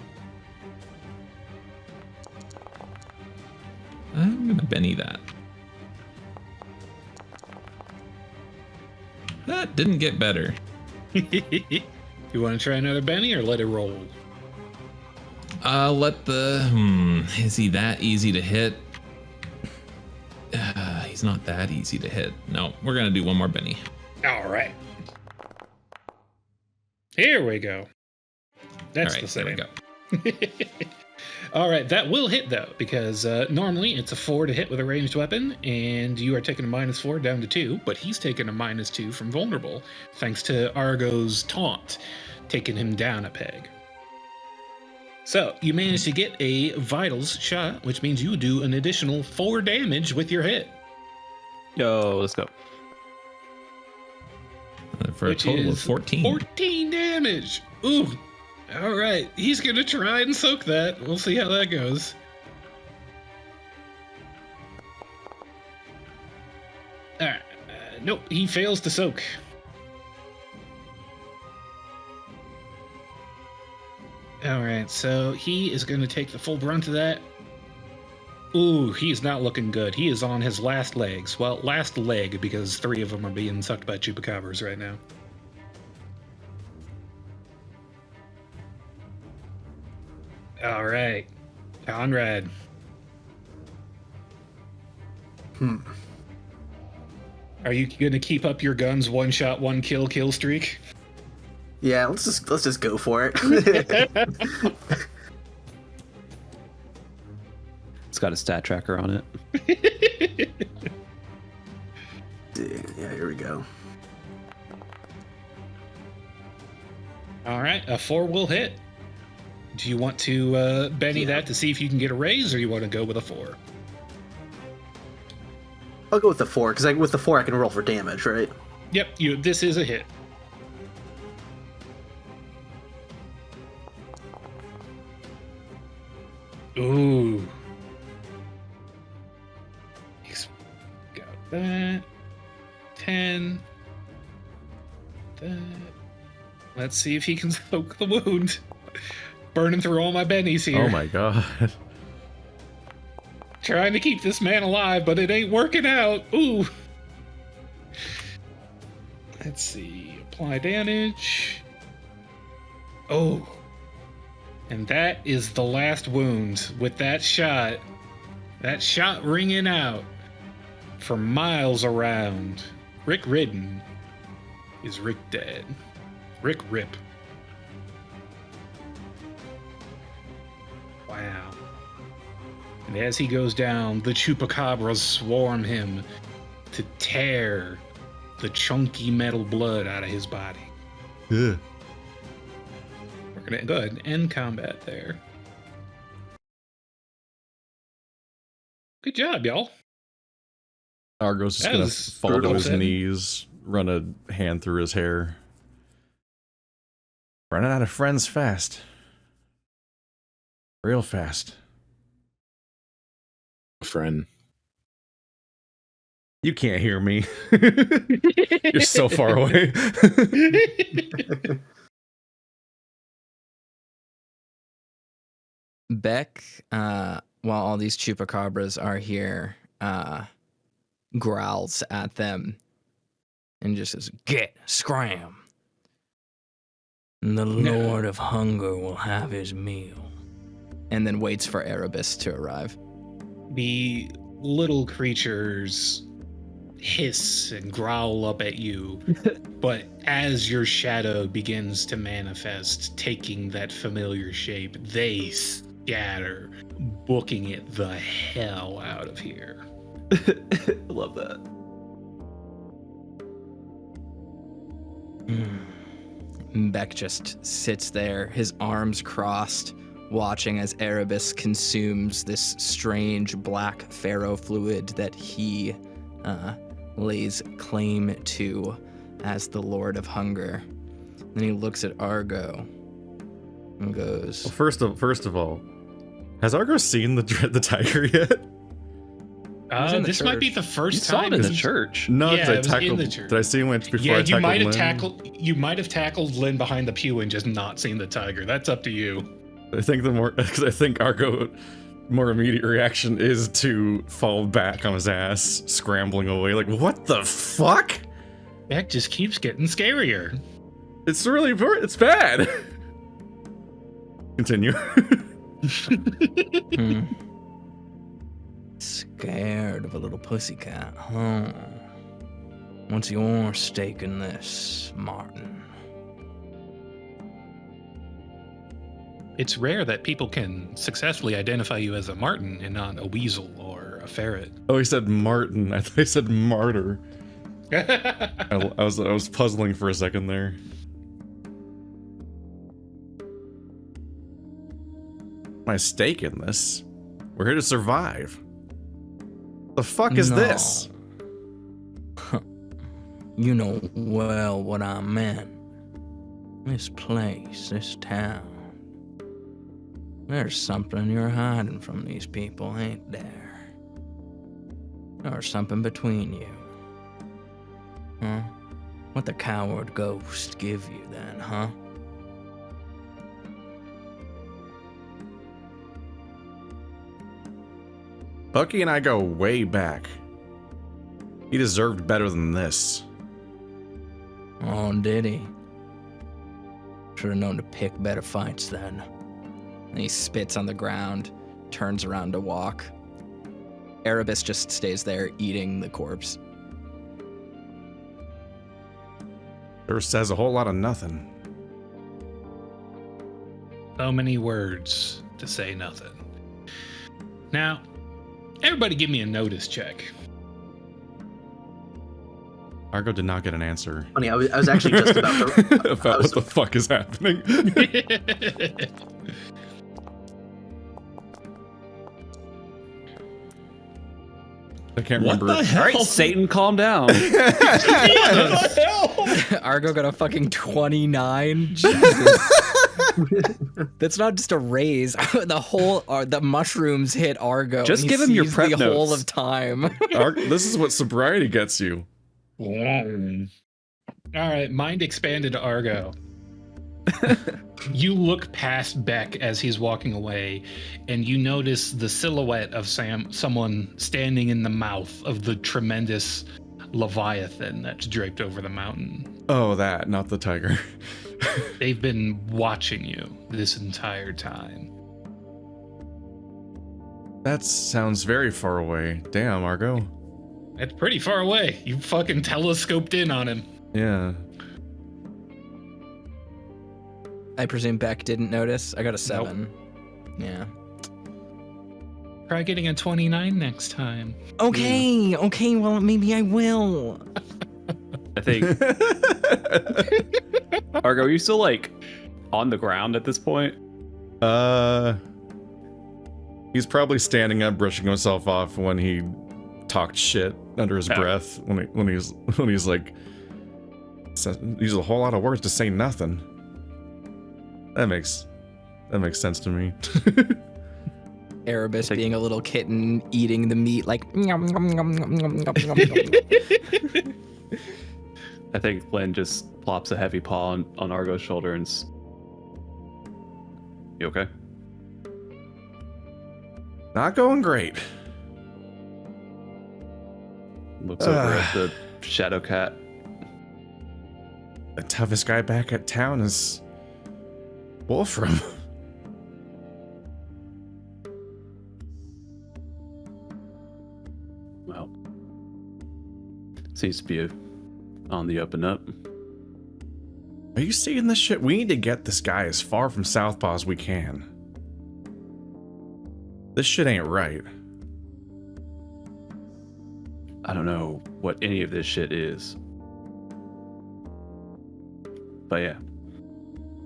I'm gonna Benny that. That didn't get better. You want to try another Benny or let it roll? Let the. Is he that easy to hit? He's not that easy to hit. No, we're gonna do one more Benny. All right. Here we go. That's All right, the same. there we go. All right, that will hit though, because normally it's a 4 to hit with a ranged weapon, and you are taking a -4 down to 2, but he's taking a -2 from vulnerable, thanks to Argo's taunt, taking him down a peg. So you managed to get a vitals shot, which means you do an additional 4 damage with your hit. Yo, let's go. For a total of 14. 14 damage. Ooh. All right. He's going to try and soak that. We'll see how that goes. All right. Nope. He fails to soak. All right. So he is going to take the full brunt of that. Ooh, he's not looking good. He is on his last legs. Well, last leg, because 3 of them are being sucked by chupacabras right now. All right. Conrad. Are you going to keep up your guns 1 shot, 1 kill streak? Yeah, let's just go for it. It's got a stat tracker on it. Yeah, here we go. All right, a 4 will hit. Do you want to Benny that to see if you can get a raise, or you want to go with a 4? I'll go with the 4, because with the 4 I can roll for damage, right? Yep, this is a hit. Ooh. Got that. 10. That. Let's see if he can soak the wound. Burning through all my bennies here. Oh my god. Trying to keep this man alive, but it ain't working out. Ooh. Let's see. Apply damage. Oh. And that is the last wound. With that shot ringing out for miles around. Rick ridden is Rick dead. Rick rip. Wow. And as he goes down, the chupacabras swarm him to tear the chunky metal blood out of his body. Yeah. We're gonna go ahead and end combat there. Good job, y'all. Argo's just gonna fall to his knees, run a hand through his hair. Running out of friends fast. Real fast. Friend. You can't hear me. You're so far away. Beck, while all these chupacabras are here, growls at them and just says, "Get, scram. The Lord of Hunger will have his meal." And then waits for Erebus to arrive. The little creatures hiss and growl up at you, but as your shadow begins to manifest, taking that familiar shape, they scatter, booking it the hell out of here. Love that. Beck just sits there, his arms crossed, watching as Erebus consumes this strange black pharaoh fluid that he lays claim to as the Lord of Hunger. Then he looks at Argo and goes, Well, first of all, has Argo seen the tiger yet? This might be the first saw time it in the church. No, Yeah, I it was tackled. in the church. Did I see him before Yeah, I tackled Lynn? you might have tackled Lynn behind the pew and just not seen the tiger. That's up to you. I think because I think Argo more immediate reaction is to fall back on his ass, scrambling away. Like, what the fuck? That just keeps getting scarier. It's really it's bad. Continue. Scared of a little pussycat, huh? What's your stake in this, Martin? It's rare that people can successfully identify you as a marten and not a weasel or a ferret. Oh, he said Martin. I thought he said martyr. I was puzzling for a second there. My stake in this? We're here to survive. The fuck is this? You know well what I meant. This place, this town. There's something you're hiding from these people, ain't there? Or something between you. Huh? What the coward ghost give you then, huh? Bucky and I go way back. He deserved better than this. Oh, did he? Should have known to pick better fights then. And he spits on the ground, turns around to walk. Erebus just stays there eating the corpse. Sure says a whole lot of nothing. So many words to say nothing. Now, everybody give me a notice check. Argo did not get an answer. Funny, I was actually just about to... about what the fuck is happening. I can't remember. What the hell? All right, Satan, calm down. Argo got a fucking 29. Jesus. That's not just a raise. The mushrooms hit Argo. Just and give him your prep the notes. whole of time. This is what sobriety gets you. All right, mind expanded Argo. You look past Beck as he's walking away, and you notice the silhouette of someone standing in the mouth of the tremendous Leviathan that's draped over the mountain. Oh, that, not the tiger. They've been watching you this entire time. That sounds very far away. Damn, Argo. That's pretty far away. You fucking telescoped in on him. Yeah. I presume Beck didn't notice. I got a 7. Nope. Yeah. Try getting a 29 next time. Okay, well, maybe I will. I think. Argo, are you still like on the ground at this point? He's probably standing up, brushing himself off when he talked shit under his breath. When he's like, uses a whole lot of words to say nothing. That makes sense to me. Erebus being a little kitten eating the meat like I think Lynn just plops a heavy paw on Argo's shoulder and you okay? Not going great. Looks over at the Shadow Cat. The toughest guy back at town is Wolfram. Well, seems to be on the up and up. Are you seeing this shit? We need to get this guy as far from Southpaw as we can. This shit ain't right. I don't know what any of this shit is. But yeah.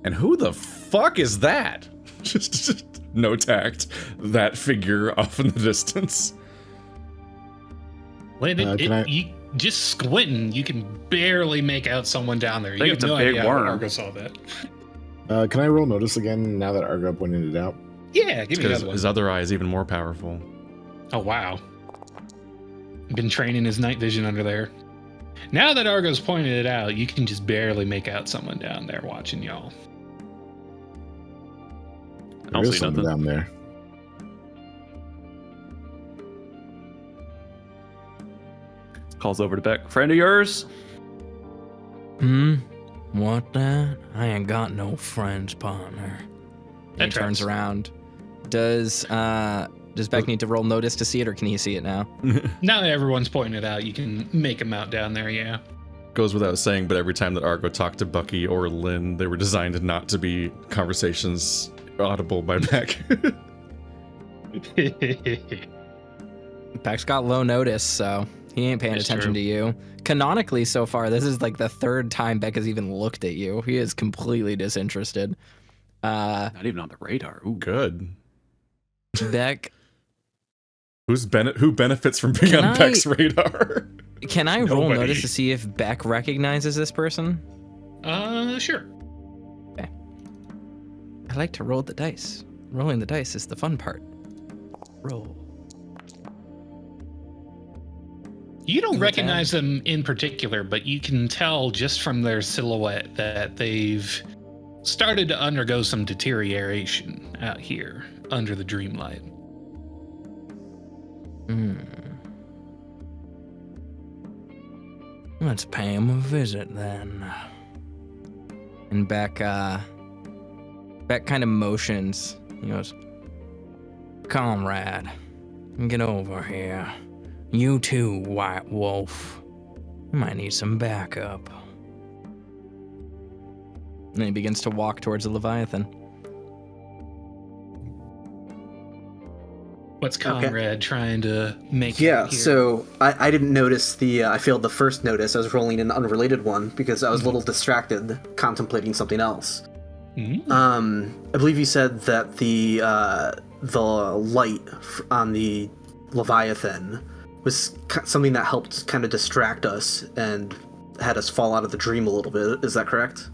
And who the fuck is that? Just no tact. That figure off in the distance. Landon, you just squinting, you can barely make out someone down there. You have no idea how Argo saw that. Can I roll notice again now that Argo pointed it out? Yeah, give me another one. His other eye is even more powerful. Oh, wow. Been training his night vision under there. Now that Argo's pointed it out, you can just barely make out someone down there watching y'all. I don't see nothing down there. calls over to Beck. Friend of yours? What that? I ain't got no friends, partner. He turns around. Does Beck need to roll notice to see it, or can he see it now? Now that everyone's pointing it out, you can make him out down there, yeah. Goes without saying, but every time that Argo talked to Bucky or Lynn, they were designed not to be conversations audible by Beck. Beck's got low notice, so he ain't paying attention to you. Canonically, so far, this is like the third time Beck has even looked at you. He is completely disinterested. Not even on the radar. Ooh. Good. Beck. Who benefits from being on Beck's radar? Can I roll notice to see if Beck recognizes this person? Sure. Okay. I like to roll the dice. Rolling the dice is the fun part. Roll. You don't recognize them in particular, but you can tell just from their silhouette that they've started to undergo some deterioration out here under the dreamlight. Let's pay him a visit then. And Beck kind of motions. He goes, "Comrade, get over here. You too, White Wolf. You might need some backup." And then he begins to walk towards the Leviathan. What's Conrad trying to make? Yeah, so I didn't notice I failed the first notice. I was rolling an unrelated one because I was a little distracted contemplating something else. I believe you said that the light on the Leviathan was something that helped kind of distract us and had us fall out of the dream a little bit. Is that correct?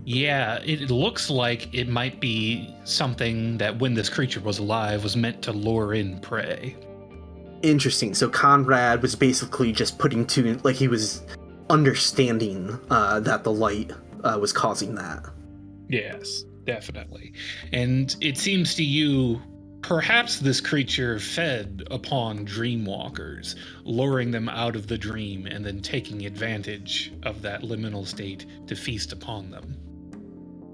Yeah, it looks like it might be something that when this creature was alive was meant to lure in prey. Interesting. So Conrad was basically just putting he was understanding that the light was causing that. Yes, definitely. And it seems to you perhaps this creature fed upon dreamwalkers, luring them out of the dream and then taking advantage of that liminal state to feast upon them.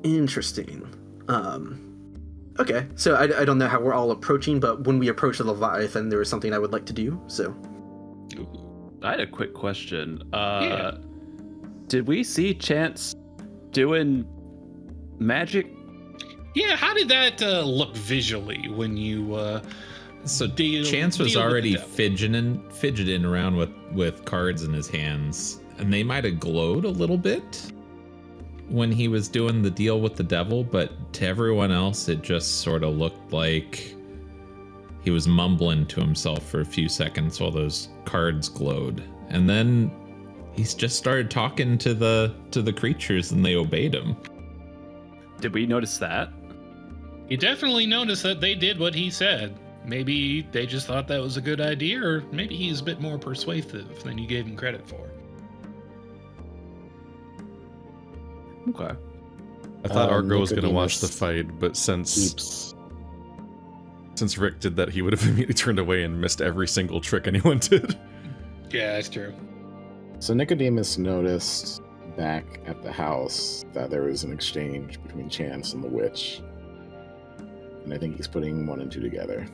Interesting. Okay, so I don't know how we're all approaching, but when we approach the Leviathan, there was something I would like to do, so... I had a quick question. Did we see Chance doing magic? Yeah, how did that look visually when you Chance was already fidgeting around with cards in his hands, and they might have glowed a little bit when he was doing the deal with the devil, but to everyone else it just sort of looked like he was mumbling to himself for a few seconds while those cards glowed, and then he's just started talking to the creatures and they obeyed him. Did we notice that? You definitely noticed that they did what he said. Maybe they just thought that was a good idea, or maybe he's a bit more persuasive than you gave him credit for. Okay. I thought Argo was going to watch the fight, but since Rick did that, he would have immediately turned away and missed every single trick anyone did. Yeah, that's true. So Nicodemus noticed back at the house that there was an exchange between Chance and the witch. And I think he's putting 1 and 2 together.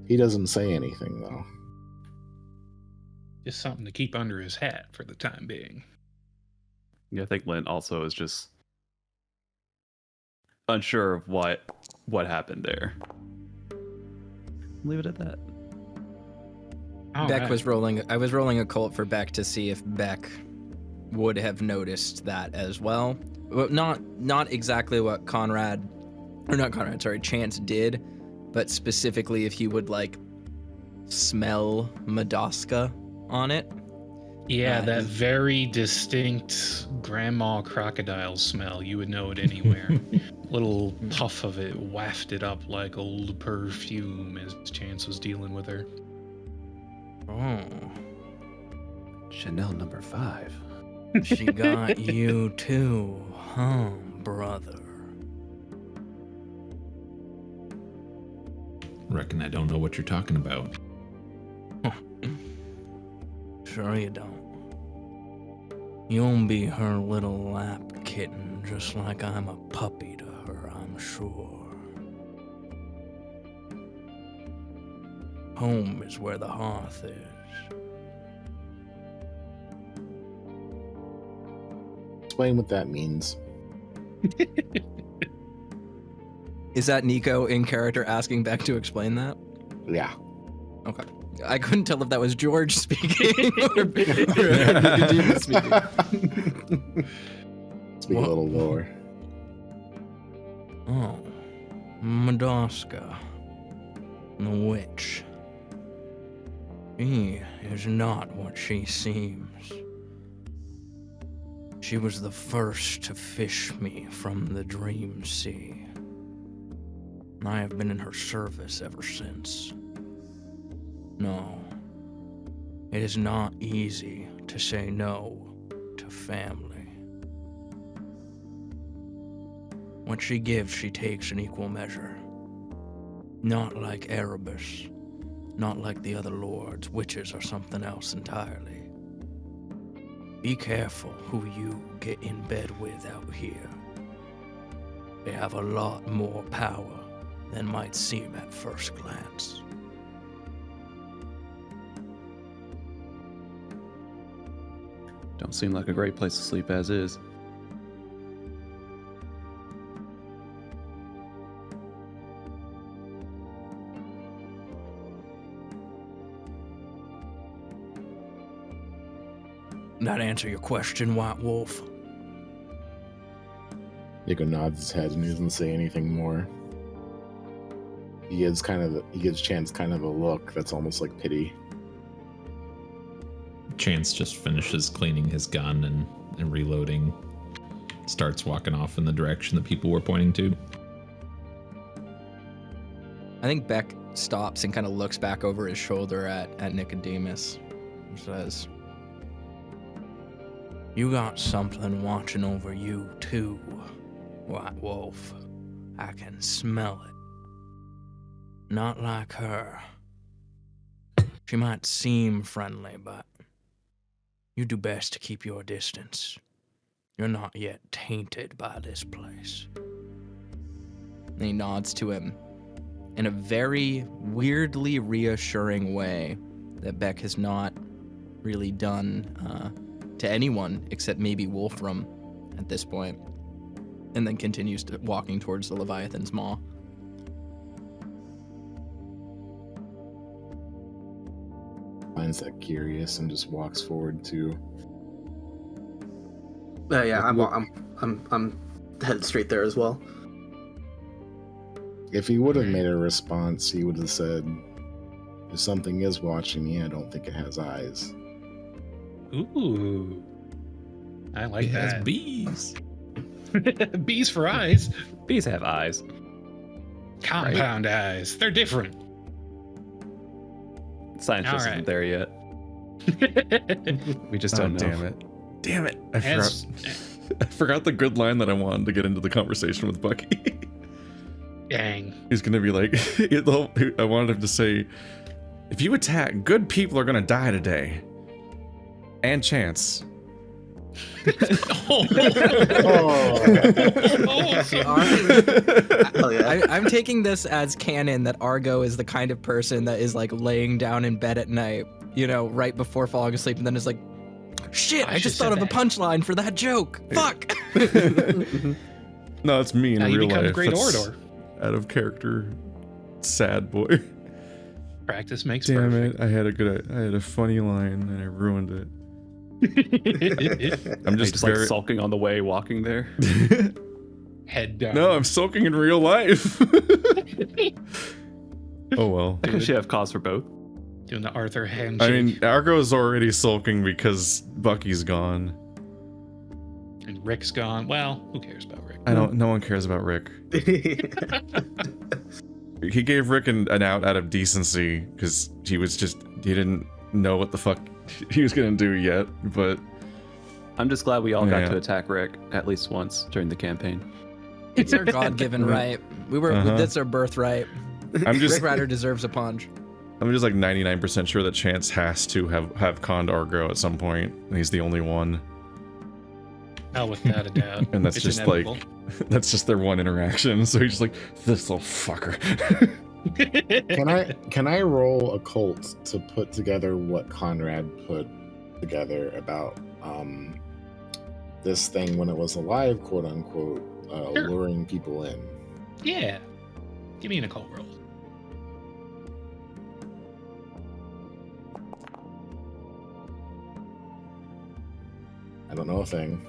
He doesn't say anything, though. Just something to keep under his hat for the time being. Yeah, I think Lynn also is just unsure of what happened there. Leave it at that. Beck was rolling. I was rolling a cult for Beck to see if Beck would have noticed that as well. Well, not exactly what Chance did, but specifically if he would like smell Madaska on it. Yeah, that very distinct grandma crocodile smell. You would know it anywhere. Little puff of it wafted up like old perfume as Chance was dealing with her. Oh. Chanel number 5. She got you too, huh, brother? Reckon I don't know what you're talking about. sure you don't. You'll be her little lap kitten just like I'm a puppy to her, I'm sure. Home is where the hearth is. Explain what that means. Is that Nico in character asking Beck to explain that? Yeah. Okay. I couldn't tell if that was George speaking or Nicodemus speaking. Speak a little lower. Oh, Madoska, the witch. She is not what she seems. She was the first to fish me from the dream sea. I have been in her service ever since. No, it is not easy to say no to family. What she gives, she takes in equal measure. Not like Erebus, not like the other lords. Witches are something else entirely. Be careful who you get in bed with out here. They have a lot more power than might seem at first glance. Don't seem like a great place to sleep as is. That answer your question, White Wolf? Nico nods his head and he doesn't say anything more. He gives Chance kind of a look that's almost like pity. Chance just finishes cleaning his gun and reloading, starts walking off in the direction that people were pointing to. I think Beck stops and kind of looks back over his shoulder at Nicodemus and says, "You got something watching over you too, White Wolf. I can smell it. Not like her. She might seem friendly, but you do best to keep your distance. You're not yet tainted by this place." And he nods to him in a very weirdly reassuring way that Beck has not really done to anyone except maybe Wolfram at this point, and then continues walking towards the Leviathan's maw. Finds that curious and just walks forward to. Yeah, I'm headed straight there as well. If he would have made a response, he would have said, "If something is watching me, I don't think it has eyes." Ooh, I like It that. has bees. Bees for eyes. Bees have eyes. Compound eyes. They're different. Science just isn't there yet. We just don't know. Damn it. I forgot the good line that I wanted to get into the conversation with Bucky. Dang. He's going to be like, I wanted him to say, "If you attack, good people are going to die today. And Chance." Oh, yeah. I'm taking this as canon that Argo is the kind of person that is like laying down in bed at night, you know, right before falling asleep, and then is like, "Shit, I just thought of a punchline for that joke. Fuck." No, it's me in Now you real become life. a great That's orator. Out of character, sad boy. Practice makes Damn perfect. it! I had a funny line and I ruined it. I'm just Like sulking on the way, walking there. Head down. No, I'm sulking in real life. Oh well. I should have cause for both. Doing the Arthur handshake. I mean, Argo's already sulking because Bucky's gone. And Rick's gone. Well, who cares about Rick? No one cares about Rick. He gave Rick an out of decency because he didn't know what the fuck he was gonna do yet. But I'm just glad we all got Yeah. to attack Rick at least once during the campaign. It's our God-given right. That's our birthright. I'm just Rick Ryder deserves a punch. I'm just like 99% sure that Chance has to have conned Argo at some point, and he's the only one. Oh, without a doubt. And that's It's just inevitable. like, that's just their one interaction. So he's just like, this little fucker. Can I roll a cult to put together what Conrad put together about this thing when it was alive, quote unquote, Sure. luring people in? Yeah. Give me an occult roll. I don't know a thing.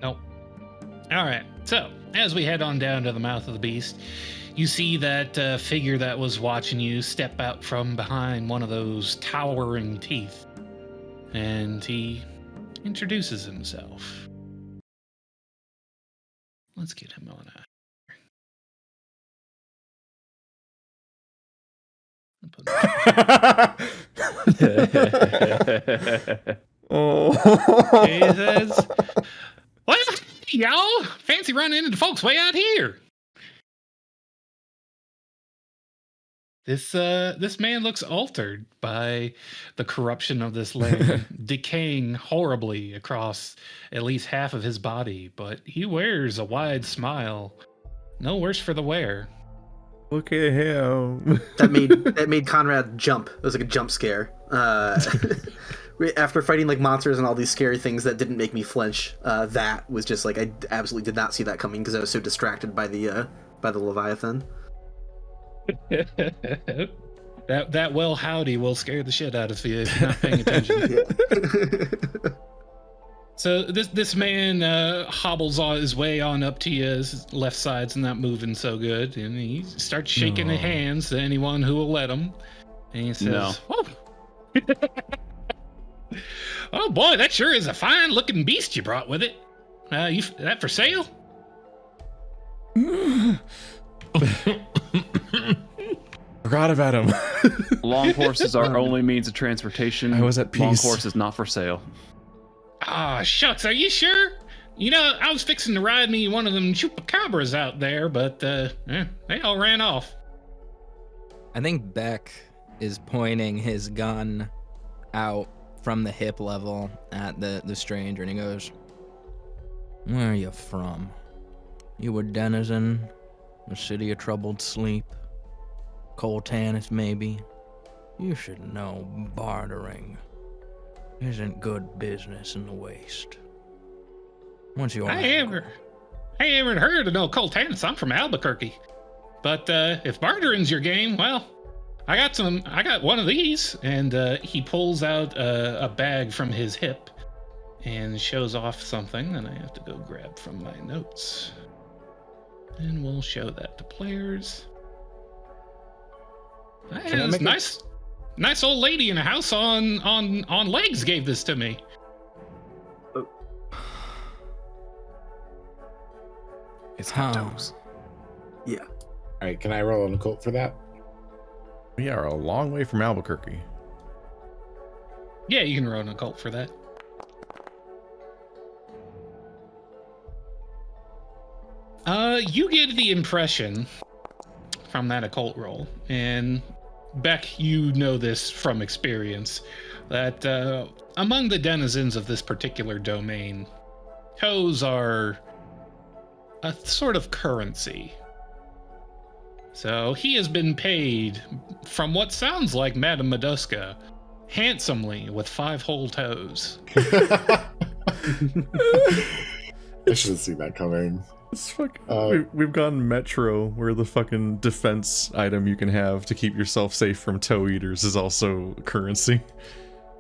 Nope. All right. So, as we head on down to the mouth of the beast, you see that figure that was watching you step out from behind one of those towering teeth. And he introduces himself. Let's get him on a... Oh. He says, well, y'all, fancy running into folks way out here. This man looks altered by the corruption of this land, decaying horribly across at least half of his body, but he wears a wide smile. No worse for the wear. Look at him. That made Conrad jump. It was like a jump scare. After fighting like monsters and all these scary things that didn't make me flinch, that was just like I absolutely did not see that coming because I was so distracted by the Leviathan. that well howdy will scare the shit out of you if you're not paying attention. So this man hobbles on his way on up to you. His left side's not moving so good, and he starts shaking his hands to anyone who will let him. And he says, No. "Oh, oh boy, that sure is a fine-looking beast you brought with it. That for sale?" Forgot about him. Long horses are only means of transportation. I was at Long peace. horse is not for sale. Ah, shucks, are you sure? You know, I was fixing to ride me one of them chupacabras out there, but they all ran off. I think Beck is pointing his gun out from the hip level at the stranger, and he goes, "Where are you from? You a denizen? The city of troubled sleep? Coltanis, maybe? You should know bartering isn't good business in the Waste. What's your I angle?" haven't heard of no Coltanis. I'm from Albuquerque. But if bartering's your game, well, I got one of these. And he pulls out a bag from his hip and shows off something that I have to go grab from my notes. And we'll show that to players. This nice old lady in a house on legs gave this to me. It's got toes. Yeah. All right, can I roll an occult for that? We are a long way from Albuquerque. Yeah, you can roll an occult for that. You get the impression from that occult roll, and Beck, you know this from experience, that among the denizens of this particular domain, toes are a sort of currency. So he has been paid, from what sounds like Madame Meduska, handsomely with 5 whole toes. I should have seen that coming. It's fucking, we've gone Metro, where the fucking defense item you can have to keep yourself safe from toe eaters is also currency.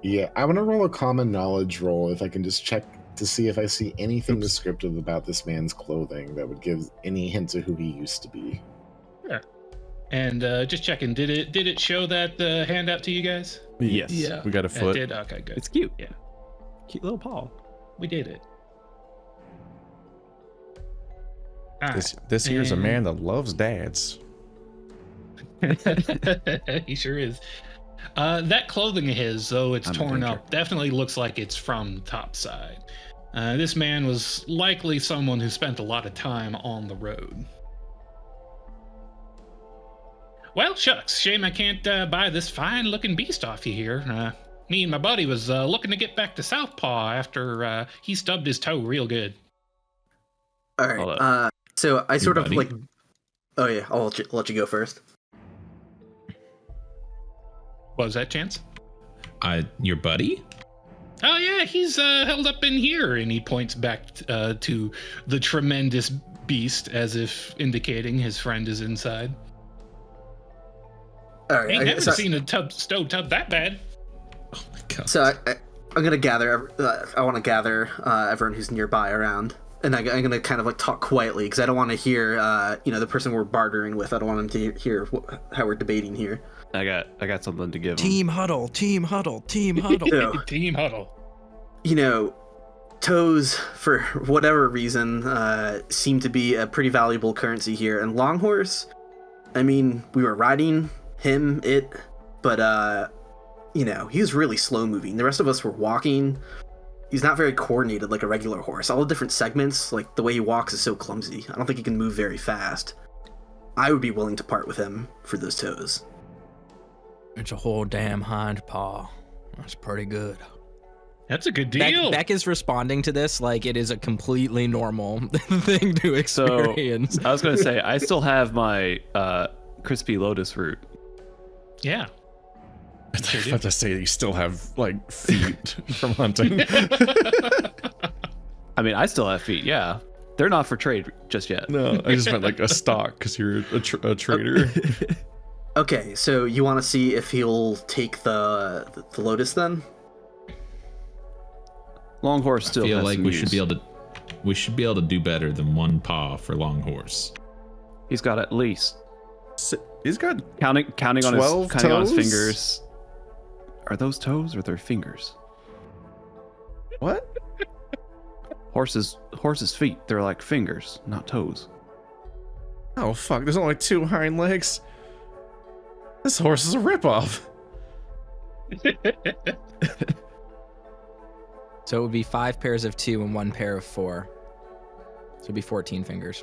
Yeah, I'm gonna roll a common knowledge roll if I can just check to see if I see anything descriptive about this man's clothing that would give any hint to who he used to be. Sure. And just checking, did it show that handout to you guys? Yes. Yeah. We got a foot. It did? Okay, good. It's cute. Yeah. Cute little paw. We did it. All This here's a And- man that loves dads. right. He sure is. That clothing of his, though it's I'm a torn danger. up, definitely looks like it's from topside. This man was likely someone who spent a lot of time on the road. Well, shucks. Shame I can't buy this fine-looking beast off you here. Me and my buddy was looking to get back to Southpaw after he stubbed his toe real good. All right. So I sort of like... Oh, yeah. I'll let you go first. What was that, Chance? Your buddy? Oh, yeah. He's held up in here. And he points back to the tremendous beast as if indicating his friend is inside. All right. Ain't never seen a stove tub that bad. Oh my god. So I'm gonna gather. I want to gather everyone who's nearby around, and I'm gonna kind of like talk quietly because I don't want to hear, the person we're bartering with. I don't want them to hear how we're debating here. I got something to give them. Team huddle, team huddle, team huddle. Team huddle. Toes, for whatever reason, seem to be a pretty valuable currency here. And Longhorse, I mean, we were riding him, but he was really slow moving. The rest of us were walking. He's not very coordinated like a regular horse. All the different segments, like the way he walks is so clumsy. I don't think he can move very fast. I would be willing to part with him for those toes. It's a whole damn hind paw. That's pretty good. That's a good deal. Beck is responding to this like it is a completely normal thing to experience. So, I was going to say, I still have my crispy lotus root. Yeah. I was about to say you still have like feet from hunting. I mean, I still have feet. Yeah, they're not for trade just yet. No, I just meant like a stock because you're a trader. Okay, so you want to see if he'll take the lotus then? Longhorse still. I feel has like some use. we should be able to do better than one paw for Longhorse. He's got at least. He's got counting on 12 his toes? fingers. Are those toes or their fingers? What? Horses' feet. They're like fingers, not toes. Oh fuck! There's only 2 hind legs. This horse is a ripoff. So it would be 5 pairs of 2 and 1 pair of 4. So it'd be 14 fingers.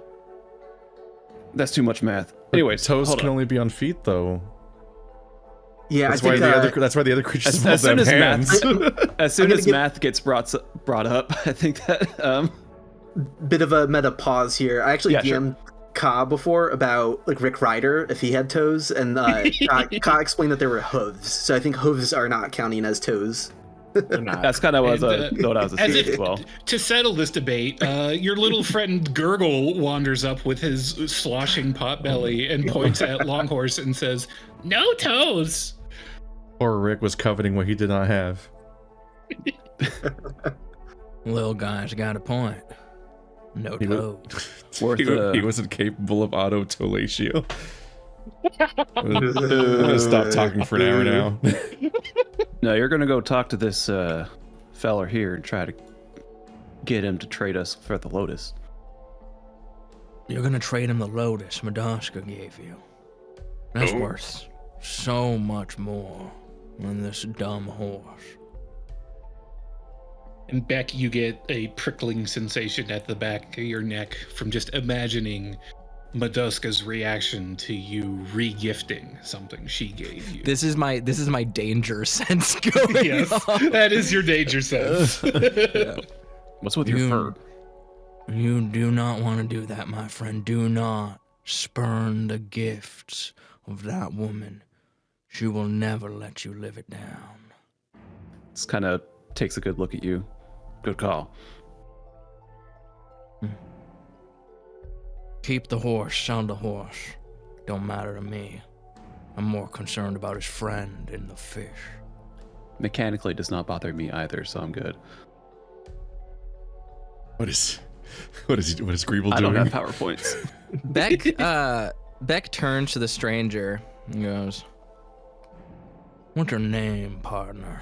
That's too much math. Anyway, Toes can only be on feet though. Yeah, that's why the other creatures as soon have as hands. as soon as math gets brought up, I think that bit of a meta pause here. I actually DM'd Ka before about like Rick Ryder if he had toes, and Ka explained that there were hooves. So I think hooves are not counting as toes. That's kind of what I was assuming as well. To settle this debate, your little friend Gurgle wanders up with his sloshing pot belly and points at Longhorse and says, "No toes." Or Rick was coveting what he did not have. Little guy's got a point. No toes. He wasn't capable of auto-tolatio. I'm gonna stop talking for an hour now. No, you're gonna go talk to this fella here and try to get him to trade us for the lotus. You're gonna trade him the lotus Madashka gave you. That's worth so much more than this dumb horse. And Beck, you get a prickling sensation at the back of your neck from just imagining Madoska's reaction to you re-gifting something she gave you. This is my danger sense going yes, on. That is your danger sense. Yeah. What's with your fur? You do not want to do that, my friend. Do not spurn the gifts of that woman. She will never let you live it down. This kind of takes a good look at you. Good call. Keep the horse, sell the horse. Don't matter to me. I'm more concerned about his friend and the fish. Mechanically does not bother me either, so I'm good. What is Greeble doing? I don't have PowerPoints. Beck turns to the stranger and goes, "What's your name, partner?"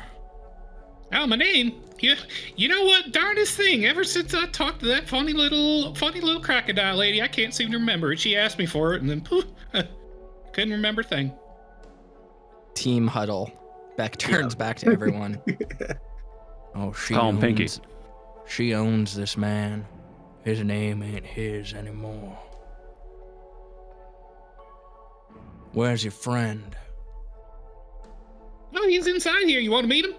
Oh, my name? You know what? Darndest thing. Ever since I talked to that funny little crocodile lady, I can't seem to remember it. She asked me for it, and then poof, couldn't remember a thing. Team huddle. Beck turns back to everyone. Oh, Call him Pinky. She owns this man. His name ain't his anymore. Where's your friend? Oh, he's inside here. You want to meet him?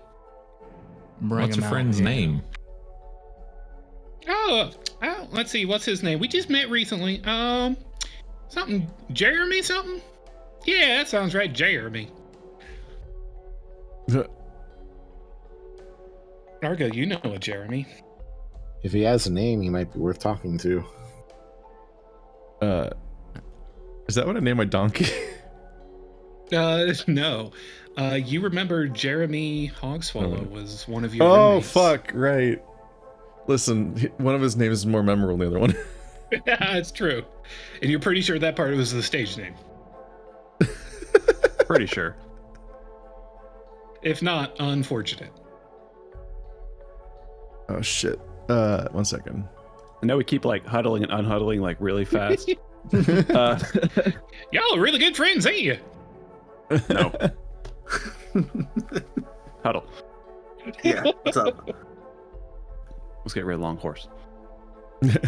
What's your friend's name? Oh, let's see. What's his name? We just met recently. Something Jeremy something? Yeah, that sounds right. Jeremy. Argo, you know a Jeremy. If he has a name, he might be worth talking to. Is that what I named my donkey? No. You remember Jeremy Hogswallow was one of your roommates. Fuck, right. Listen, one of his names is more memorable than the other one. Yeah, it's true. And you're pretty sure that part was the stage name. Pretty sure. If not, unfortunate. Oh, shit. 1 second. I know we keep like huddling and unhuddling like really fast. Y'all are really good friends, ain't you? No. Huddle. Yeah, what's up? Let's get rid of long horse.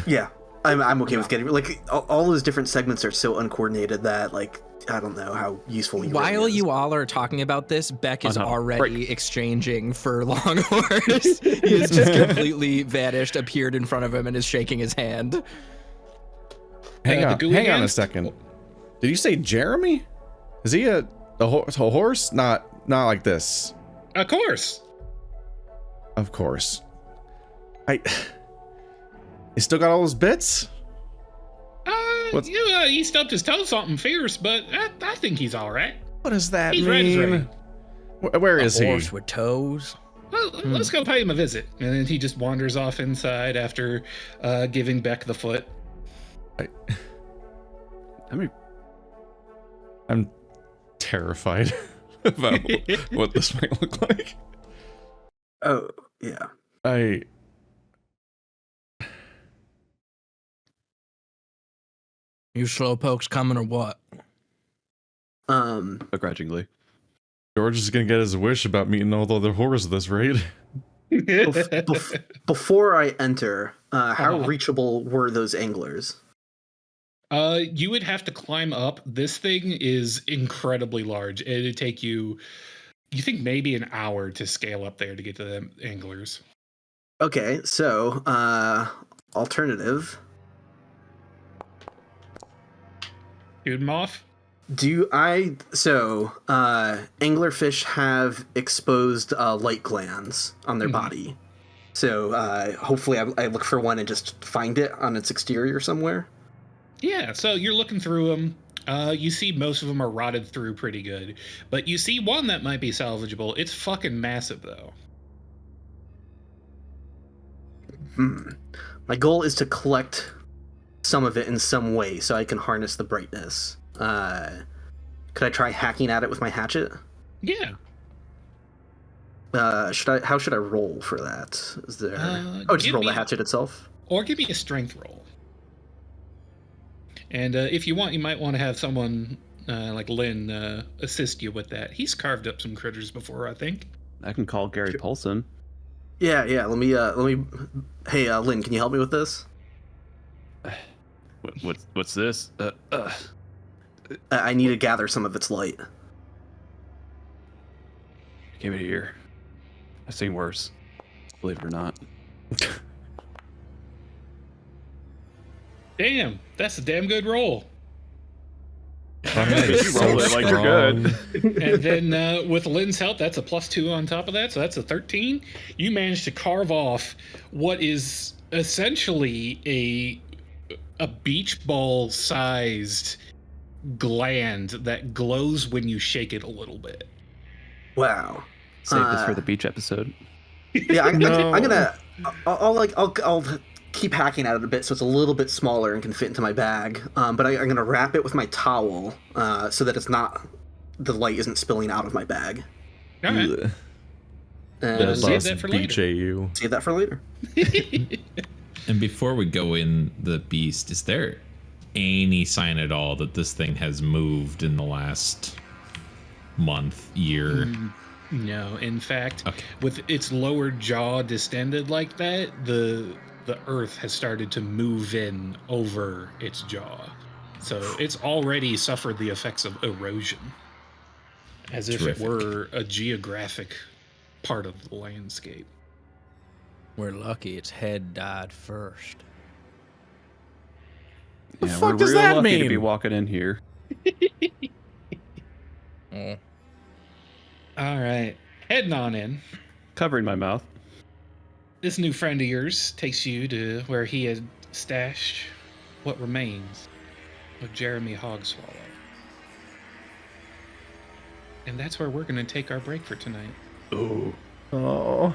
Yeah, I'm okay with getting like all those different segments are so uncoordinated that like I don't know how useful. While you all are talking about this, Beck is already exchanging for Longhorse. He has just completely vanished, appeared in front of him, and is shaking his hand. Hang on a second. Did you say Jeremy? Is he a horse? Not like this. Of course. Of course. He still got all his bits? He stubbed his toe something fierce, but I think he's all right. What does that he's mean? Where is he? Horse with toes. Well, let's go pay him a visit. And then he just wanders off inside after giving Beck the foot. I'm terrified about what this might look like. Oh, yeah. You slowpokes coming or what? Begrudgingly. George is gonna get his wish about meeting all the other horrors of this raid. Before I enter, how reachable were those anglers? You would have to climb up. This thing is incredibly large. It'd take you think maybe an hour to scale up there to get to the anglers. Okay, so alternative. Shoot them off? Anglerfish have exposed light glands on their body. So hopefully I look for one and just find it on its exterior somewhere. Yeah, so you're looking through them. You see most of them are rotted through pretty good. But you see one that might be salvageable. It's fucking massive, though. My goal is to collect some of it in some way so I can harness the brightness. Could I try hacking at it with my hatchet? Yeah. How should I roll for that? Is there just roll the hatchet itself? Or give me a strength roll. And if you want, you might want to have someone like Lynn assist you with that. He's carved up some critters before, I think. I can call Gary Paulson. Yeah. Let me. Hey, Lynn, can you help me with this? What's this? I need to gather some of its light. Give it here. I've seen worse. Believe it or not. Damn, that's a damn good roll. You roll it like you're good. And then with Lynn's help, that's a +2 on top of that, so that's a 13. You managed to carve off what is essentially a beach ball sized gland that glows when you shake it a little bit. Wow. Save this for the beach episode. Yeah, I'll keep hacking at it a bit so it's a little bit smaller and can fit into my bag. But I'm gonna wrap it with my towel so that the light isn't spilling out of my bag. All right. Save that for later. Save that for later. And before we go in the beast, is there any sign at all that this thing has moved in the last month, year? No, in fact, with its lower jaw distended like that, the earth has started to move in over its jaw. So it's already suffered the effects of erosion, as if it were a geographic part of the landscape. We're lucky its head died first. The Yeah, fuck we're does real that lucky mean? to be walking in here. Oh. All right, heading on in. Covering my mouth. This new friend of yours takes you to where he had stashed what remains of Jeremy Hogswallow. And that's where we're going to take our break for tonight. Oh.